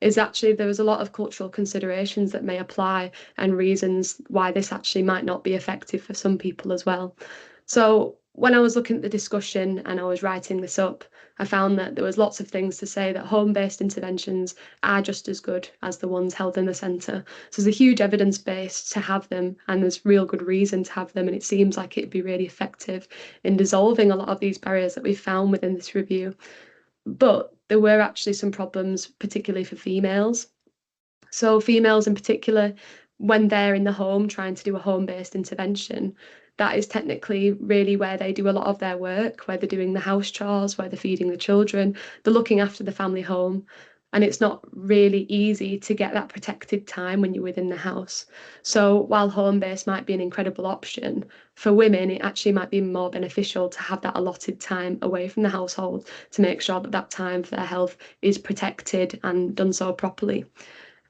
is actually there is a lot of cultural considerations that may apply and reasons why this actually might not be effective for some people as well. So when I was looking at the discussion and I was writing this up, I found that there was lots of things to say that home-based interventions are just as good as the ones held in the centre. So there's a huge evidence base to have them, and there's real good reason to have them, and it seems like it'd be really effective in dissolving a lot of these barriers that we found within this review. But there were actually some problems, particularly for females. So females in particular, when they're in the home trying to do a home-based intervention, that is technically really where they do a lot of their work, where they're doing the house chores, where they're feeding the children, they're looking after the family home. And it's not really easy to get that protected time when you're within the house. So while home-based might be an incredible option, for women, it actually might be more beneficial to have that allotted time away from the household to make sure that that time for their health is protected and done so properly.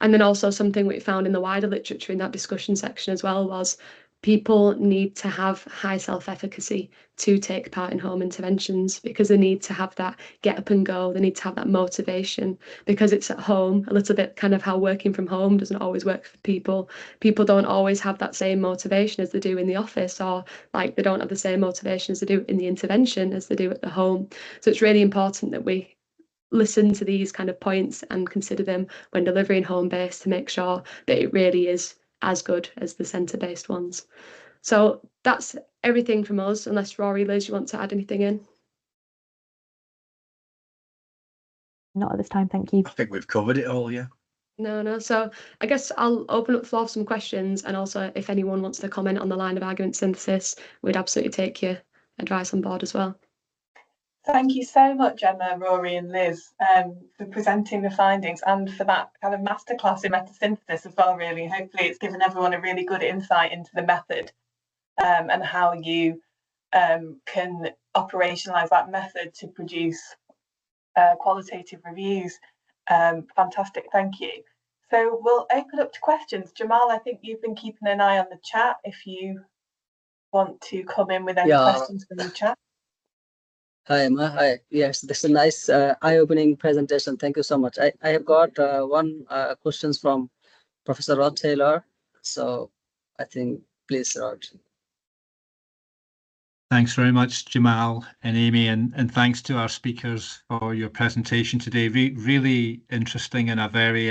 And then also something we found in the wider literature in that discussion section as well was people need to have high self-efficacy to take part in home interventions, because they need to have that get up and go, they need to have that motivation, because it's at home, a little bit kind of how working from home doesn't always work for people. People don't always have that same motivation as they do in the office, or like they don't have the same motivation as they do in the intervention as they do at the home. So it's really important that we listen to these kind of points and consider them when delivering home-based to make sure that it really is as good as the centre-based ones. So that's everything from us, unless Rory, Liz, you want to add anything in? Not at this time, thank you. I think we've covered it all, yeah. No. So I guess I'll open up the floor for some questions, and also if anyone wants to comment on the line of argument synthesis, we'd absolutely take your advice on board as well. Thank you so much, Emma, Rory and Liz, for presenting the findings and for that kind of masterclass in meta-synthesis as well, really. Hopefully it's given everyone a really good insight into the method and how you can operationalise that method to produce qualitative reviews. Fantastic, thank you. So we'll open up to questions. Jamal, I think you've been keeping an eye on the chat if you want to come in with any questions from the chat. Hi, Emma. Hi. Yes, this is a nice eye-opening presentation. Thank you so much. I have got one questions from Professor Rod Taylor. So I think, please, Rod. Thanks very much, Jamal and Amy, and thanks to our speakers for your presentation today. Really interesting and a very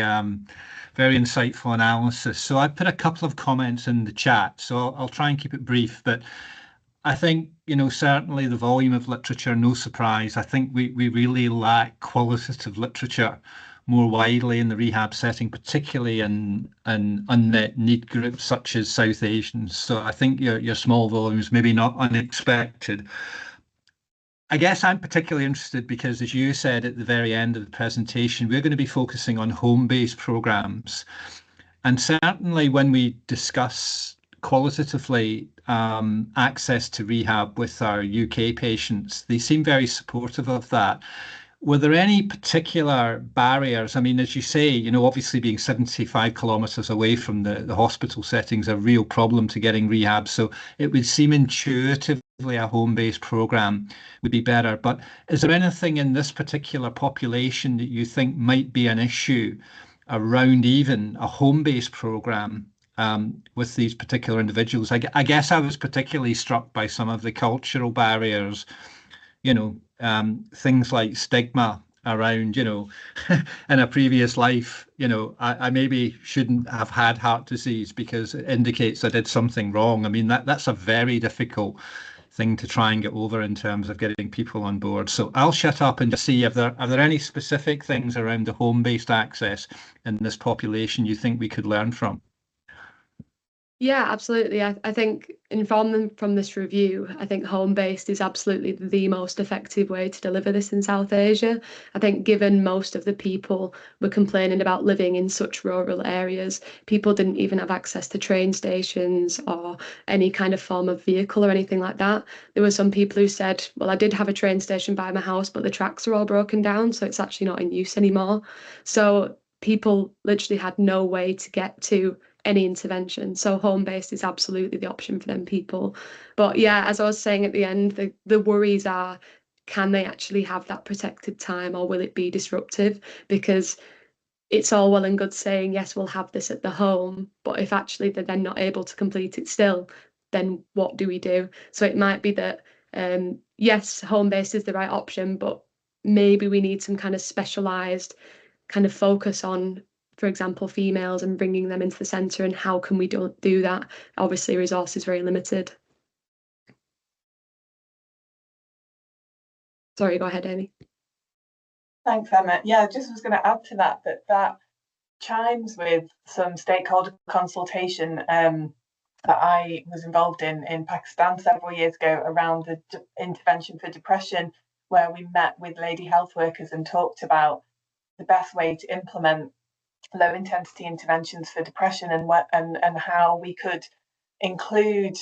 insightful analysis. So I put a couple of comments in the chat, so I'll try and keep it brief, but I think, certainly the volume of literature, no surprise. I think we really lack qualitative literature more widely in the rehab setting, particularly in unmet need groups such as South Asians. So I think your small volumes maybe not unexpected. I guess I'm particularly interested because, as you said at the very end of the presentation, we're going to be focusing on home-based programs. And certainly when we discuss qualitatively access to rehab with our UK patients, they seem very supportive of that. Were there any particular barriers? I mean, as you say, obviously being 75 kilometres away from the hospital setting is a real problem to getting rehab. So it would seem intuitively a home-based programme would be better. But is there anything in this particular population that you think might be an issue around even a home-based programme with these particular individuals? I guess I was particularly struck by some of the cultural barriers, things like stigma around, in a previous life, I maybe shouldn't have had heart disease because it indicates I did something wrong. I mean, that's a very difficult thing to try and get over in terms of getting people on board. So I'll shut up and just see if are there any specific things around the home-based access in this population you think we could learn from? Yeah, absolutely. I think informed from this review, I think home-based is absolutely the most effective way to deliver this in South Asia. I think given most of the people were complaining about living in such rural areas, people didn't even have access to train stations or any kind of form of vehicle or anything like that. There were some people who said, well, I did have a train station by my house, but the tracks are all broken down, so it's actually not in use anymore. So people literally had no way to get to any intervention. So home-based is absolutely the option for them people. But yeah, as I was saying at the end, the worries are, can they actually have that protected time or will it be disruptive? Because it's all well and good saying, yes, we'll have this at the home, but if actually they're then not able to complete it still, then what do we do? So it might be that, yes, home-based is the right option, but maybe we need some kind of specialised kind of focus on, for example, females and bringing them into the centre, and how can we do that? Obviously, resources very limited. Sorry, go ahead, Amy. Thanks, Emma. Yeah, I just was going to add to that chimes with some stakeholder consultation that I was involved in Pakistan several years ago around the intervention for depression, where we met with lady health workers and talked about the best way to implement low intensity interventions for depression and how we could include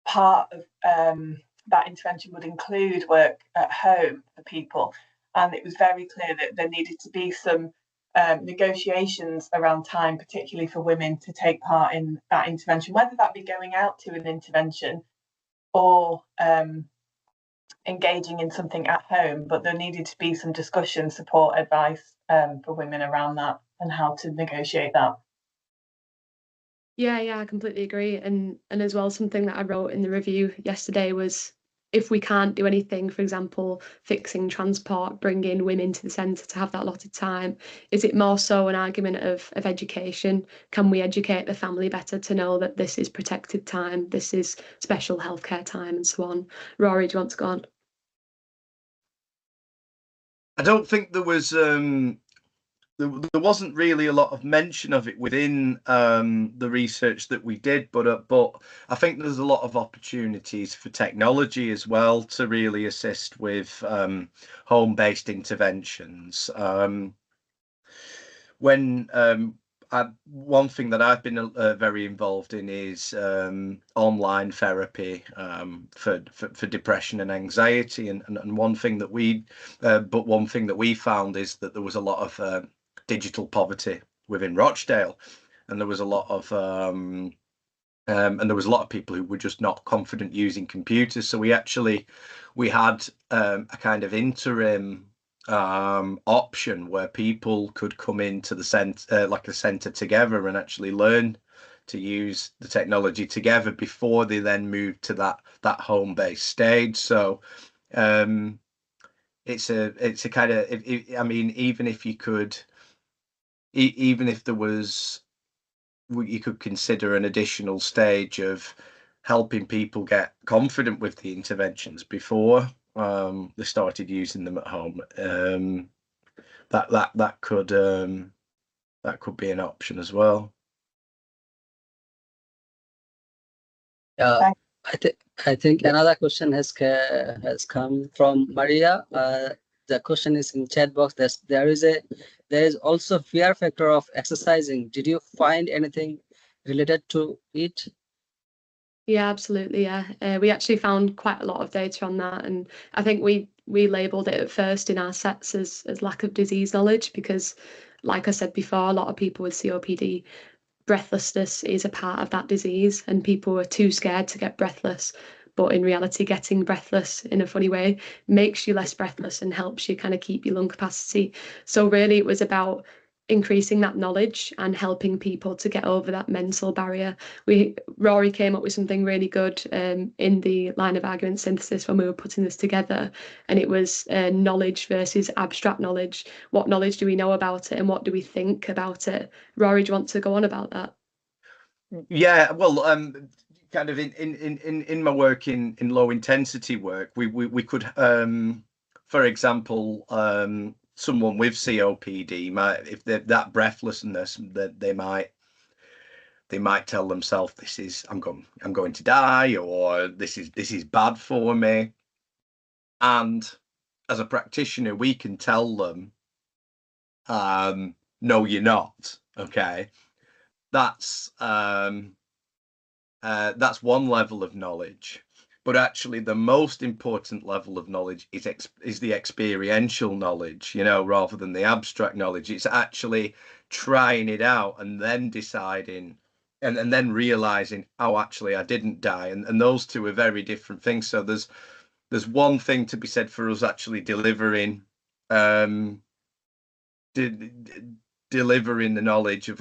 part of that intervention would include work at home for people. And it was very clear that there needed to be some negotiations around time, particularly for women to take part in that intervention, whether that be going out to an intervention or engaging in something at home. But there needed to be some discussion, support, advice for women around that and how to negotiate that. Yeah, I completely agree. And as well, something that I wrote in the review yesterday was, if we can't do anything, for example, fixing transport, bringing women to the centre to have that allotted time, is it more so an argument of education? Can we educate the family better to know that this is protected time, this is special healthcare time, and so on? Rory, do you want to go on? I don't think there was there wasn't really a lot of mention of it within the research that we did, but I think there's a lot of opportunities for technology as well to really assist with home-based interventions. One thing that I've been very involved in is online therapy for depression and anxiety, and one thing that we found is that there was a lot of digital poverty within Rochdale, and there was a lot of people who were just not confident using computers. So we had a kind of interim option where people could come into the centre, like a centre together, and actually learn to use the technology together before they then move to that home-based stage. So it's a kind of, I mean, even if you could, even if there was, you could consider an additional stage of helping people get confident with the interventions before they started using them at home. That could be an option as well. I think another question has come from Maria. The question is in chat box. There is also fear factor of exercising. Did you find anything related to it? Yeah, absolutely. Yeah, we actually found quite a lot of data on that, and I think we labelled it at first in our sets as lack of disease knowledge because, like I said before, a lot of people with COPD, breathlessness is a part of that disease, and people are too scared to get breathless. But in reality, getting breathless in a funny way makes you less breathless and helps you kind of keep your lung capacity. So really, it was about increasing that knowledge and helping people to get over that mental barrier. Rory came up with something really good in the line of argument synthesis when we were putting this together, and it was knowledge versus abstract knowledge. What knowledge do we know about it, and what do we think about it? Rory, do you want to go on about that? Yeah, well, kind of in my work in low intensity work, we could, for example, someone with COPD might, if they're that breathlessness, that they might tell themselves, this is, I'm going to die, or this is bad for me. And as a practitioner, we can tell them, no, you're not. Okay, that's one level of knowledge. But actually, the most important level of knowledge is the experiential knowledge, rather than the abstract knowledge. It's actually trying it out and then deciding and then realizing, oh, actually, I didn't die. And those two are very different things. So there's one thing to be said for us actually delivering delivering the knowledge of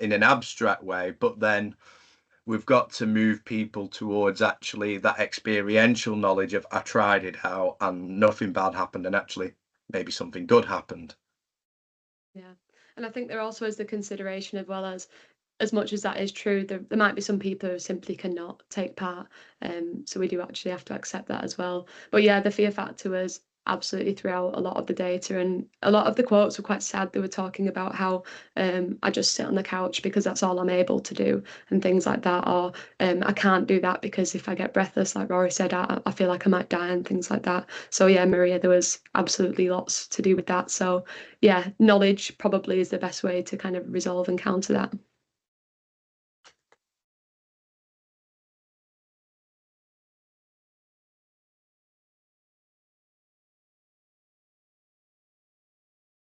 in an abstract way, but then we've got to move people towards actually that experiential knowledge of, I tried it out and nothing bad happened, and actually maybe something good happened. Yeah, and I think there also is the consideration, as much as that is true, there might be some people who simply cannot take part, so we do actually have to accept that as well. But yeah, the fear factor was absolutely throughout a lot of the data, and a lot of the quotes were quite sad. They were talking about how I just sit on the couch because that's all I'm able to do, and things like that, or I can't do that because if I get breathless, like Rory said, I feel like I might die, and things like that. So yeah, Maria, there was absolutely lots to do with that. So yeah, knowledge probably is the best way to kind of resolve and counter that.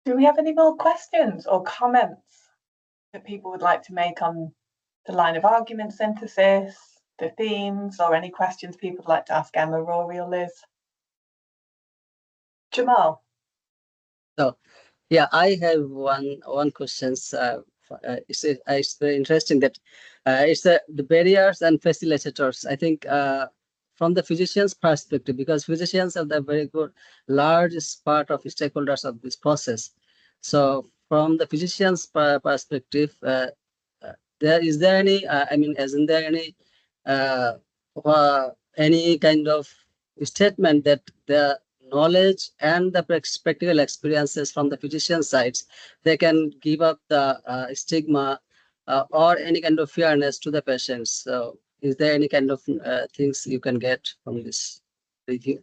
Do we have any more questions or comments that people would like to make on the line of argument synthesis, the themes, or any questions people would like to ask Emma, Rory, or Liz? Jamal? So, yeah, I have one question. It's very interesting that it's the barriers and facilitators. I think from the physician's perspective, because physicians are the very good largest part of stakeholders of this process. So from the physician's perspective, is there any? I mean, isn't there any kind of statement that the knowledge and the practical experiences from the physician sides, they can give up the stigma or any kind of fairness to the patients? So is there any kind of things you can get from this review?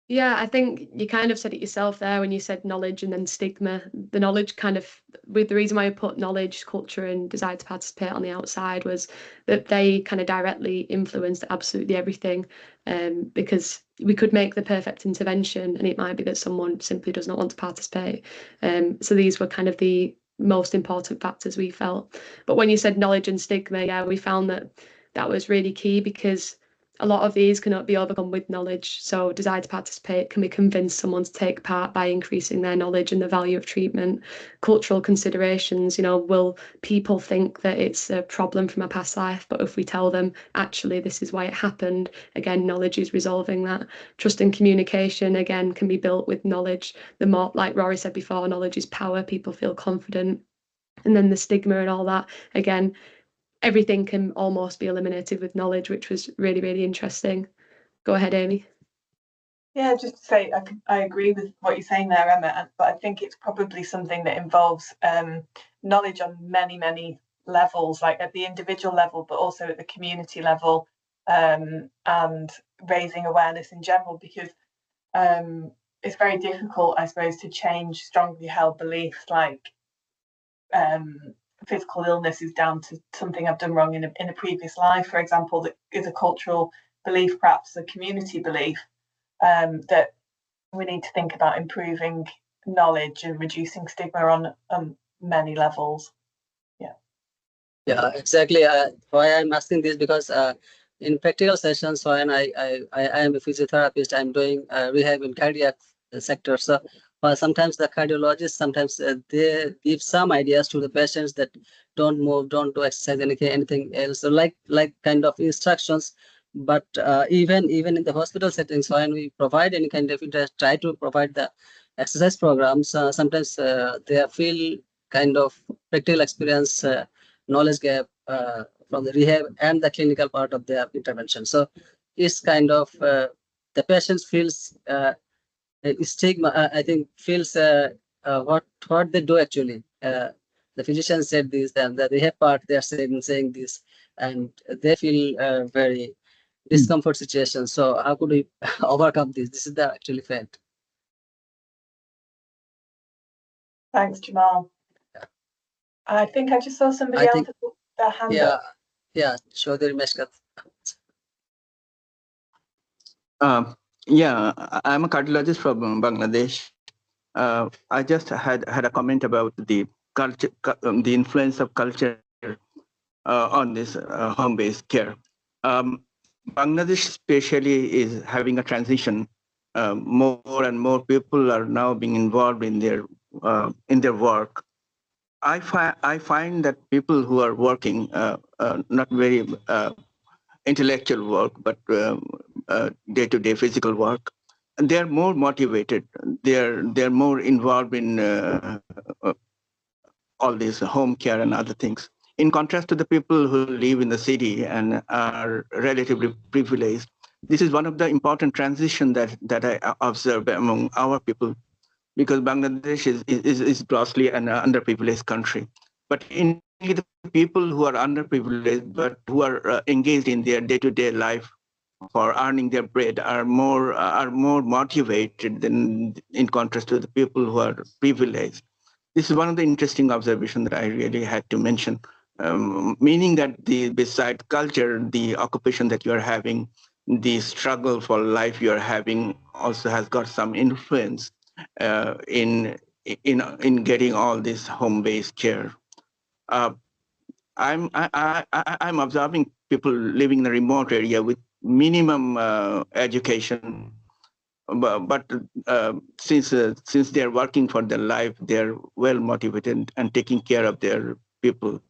Yeah, I think you kind of said it yourself there when you said knowledge and then stigma. The knowledge kind of, with the reason why I put knowledge, culture, and desire to participate on the outside was that they kind of directly influenced absolutely everything. Because we could make the perfect intervention and it might be that someone simply does not want to participate. So these were kind of the most important factors we felt. But when you said knowledge and stigma, yeah, we found that was really key because a lot of these cannot be overcome with knowledge. So desire to participate, can we convince someone to take part by increasing their knowledge and the value of treatment? Cultural considerations, will people think that it's a problem from a past life, but if we tell them, actually, this is why it happened, again, knowledge is resolving that. Trust and communication, again, can be built with knowledge. The more, like Rory said before, knowledge is power, people feel confident. And then the stigma and all that, again, everything can almost be eliminated with knowledge, which was really, really interesting. Go ahead, Amy. Yeah, just to say, I agree with what you're saying there, Emma, but I think it's probably something that involves knowledge on many, many levels, like at the individual level, but also at the community level, and raising awareness in general, because it's very difficult, I suppose, to change strongly held beliefs like physical illness is down to something I've done wrong in a previous life, for example, that is a cultural belief, perhaps a community belief, that we need to think about improving knowledge and reducing stigma on many levels. Yeah, exactly. Why I'm asking this, because in practical sessions, when I am a physiotherapist, I'm doing rehab in cardiac sector. So sometimes the cardiologists, sometimes they give some ideas to the patients that don't move, don't do exercise, anything else, so like kind of instructions. But even in the hospital settings, when we provide any kind of, try to provide the exercise programs, sometimes they feel kind of practical experience knowledge gap from the rehab and the clinical part of their intervention. So it's kind of the patient feels stigma, I think, feels what they do actually. The physician said this, and the rehab part they are saying this, and they feel very discomfort situation. So how could we overcome this? This is the actually fact. Thanks, Jamal. I think I just saw somebody else put their hand up. Yeah, Chaudhary Meshkat. Yeah, I'm a cardiologist from Bangladesh. I just had a comment about the culture, the influence of culture on this home-based care. Bangladesh especially is having a transition. More and more people are now being involved in their work. I find that people who are working, not very intellectual work, but day-to-day physical work, they're more motivated. They're more involved in all this home care and other things. In contrast to the people who live in the city and are relatively privileged, this is one of the important transitions that I observe among our people, because Bangladesh is grossly an underprivileged country. But in the people who are underprivileged but who are engaged in their day-to-day life for earning their bread are more motivated than in contrast to the people who are privileged. This is one of the interesting observations that I really had to mention, meaning that beside culture, the occupation that you are having, the struggle for life you are having also has got some influence in getting all this home-based care. I'm observing people living in a remote area with minimum education, but since they're working for their life, they're well motivated and taking care of their people.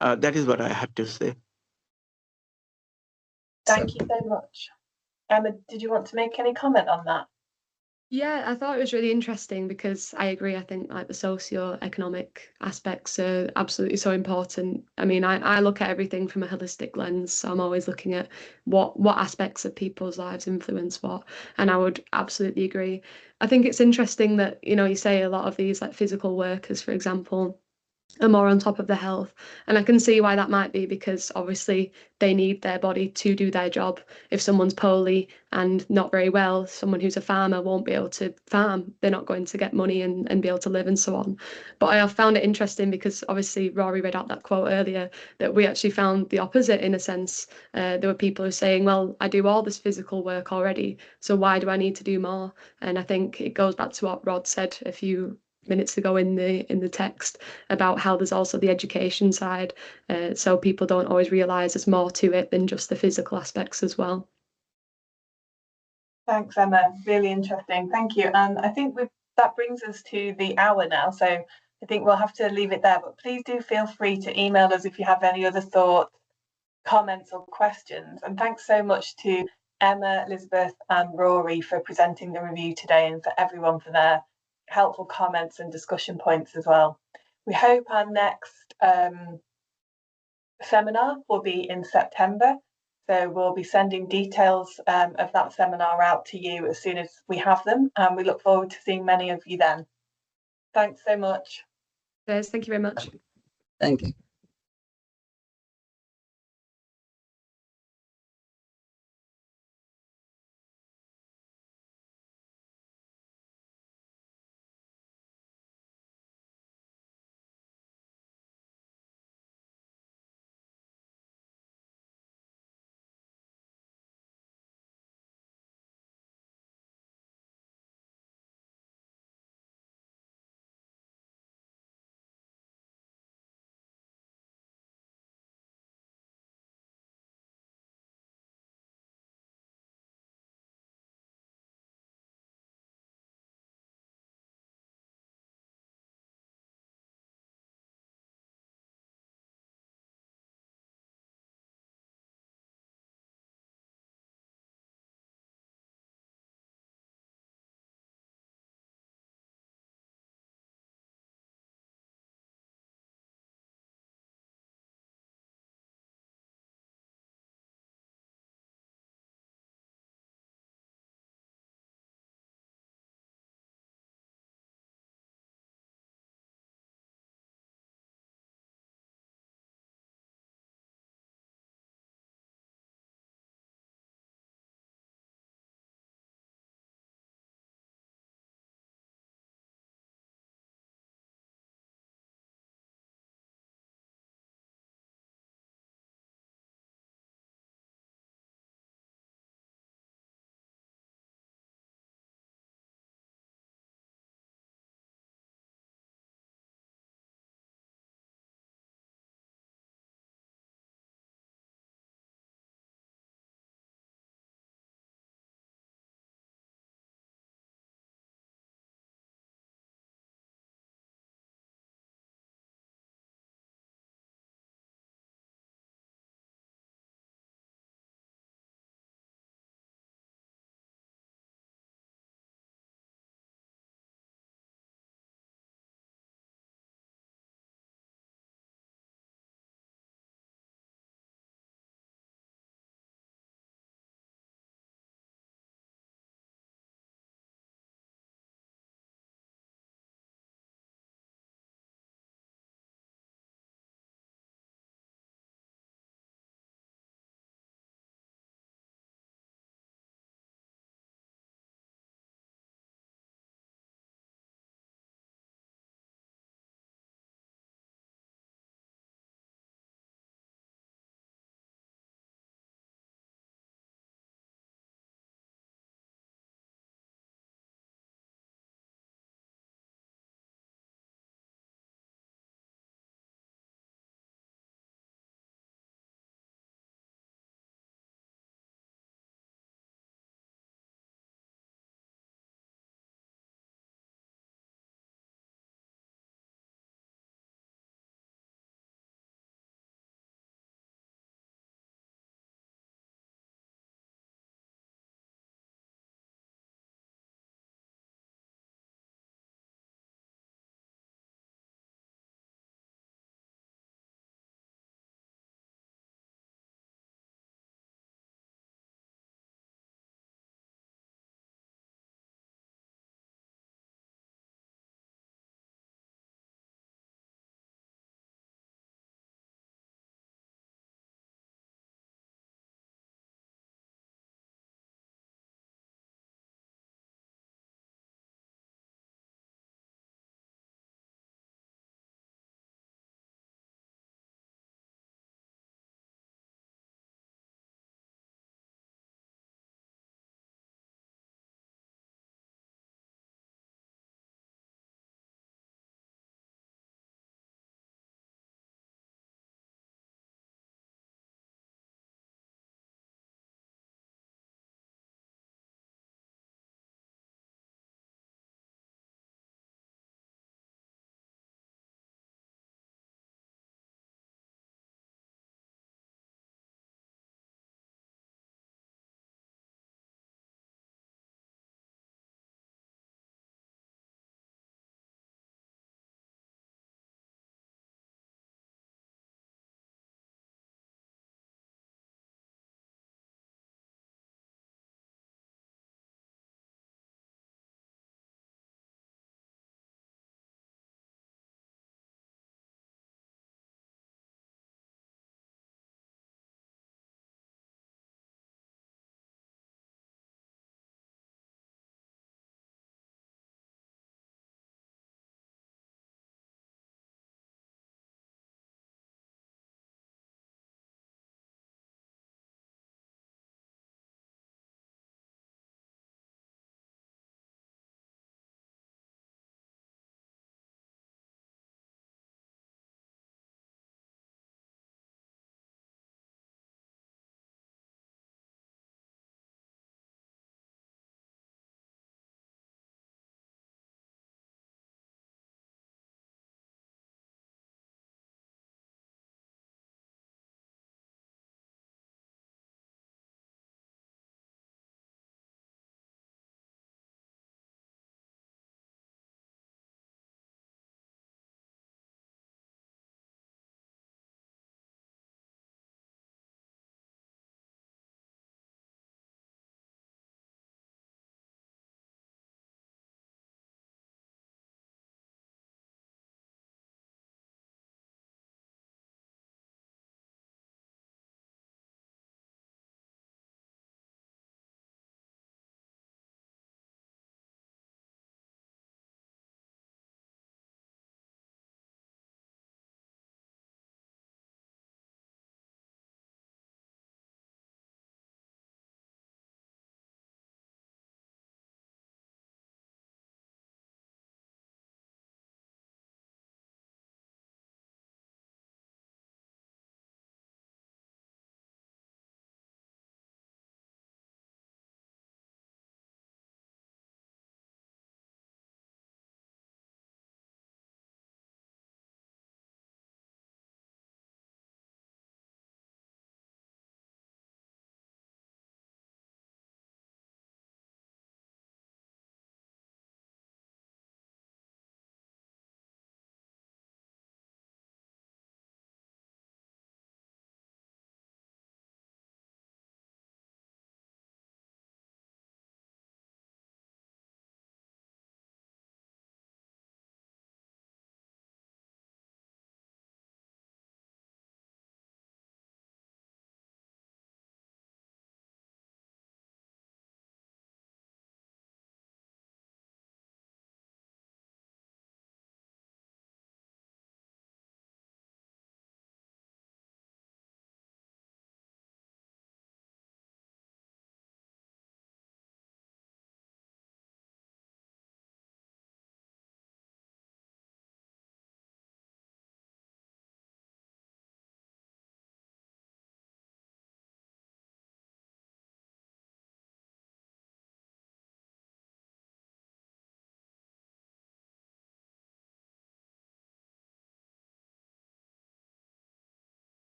That is what I have to say. Thank you so much. Emma, did you want to make any comment on that? Yeah, I thought it was really interesting because I agree. I think like the socio-economic aspects are absolutely so important. I mean, I look at everything from a holistic lens. So I'm always looking at what aspects of people's lives influence what. And I would absolutely agree. I think it's interesting that, you say a lot of these like physical workers, for example, are more on top of their health. And I can see why that might be, because obviously they need their body to do their job. If someone's poorly and not very well, someone who's a farmer won't be able to farm. They're not going to get money and be able to live and so on. But I have found it interesting because obviously Rory read out that quote earlier that we actually found the opposite in a sense. There were people who were saying, well, I do all this physical work already, so why do I need to do more? And I think it goes back to what Rod said a few minutes ago in the text about how there's also the education side, so people don't always realise there's more to it than just the physical aspects as well. Thanks, Emma. Really interesting. Thank you. And I think that brings us to the hour now. So I think we'll have to leave it there. But please do feel free to email us if you have any other thoughts, comments or questions. And thanks so much to Emma, Elizabeth and Rory for presenting the review today, and for everyone for their helpful comments and discussion points as well. We hope our next seminar will be in September. So we'll be sending details of that seminar out to you as soon as we have them, and we look forward to seeing many of you then. Thanks so much. Thank you very much. Thank you.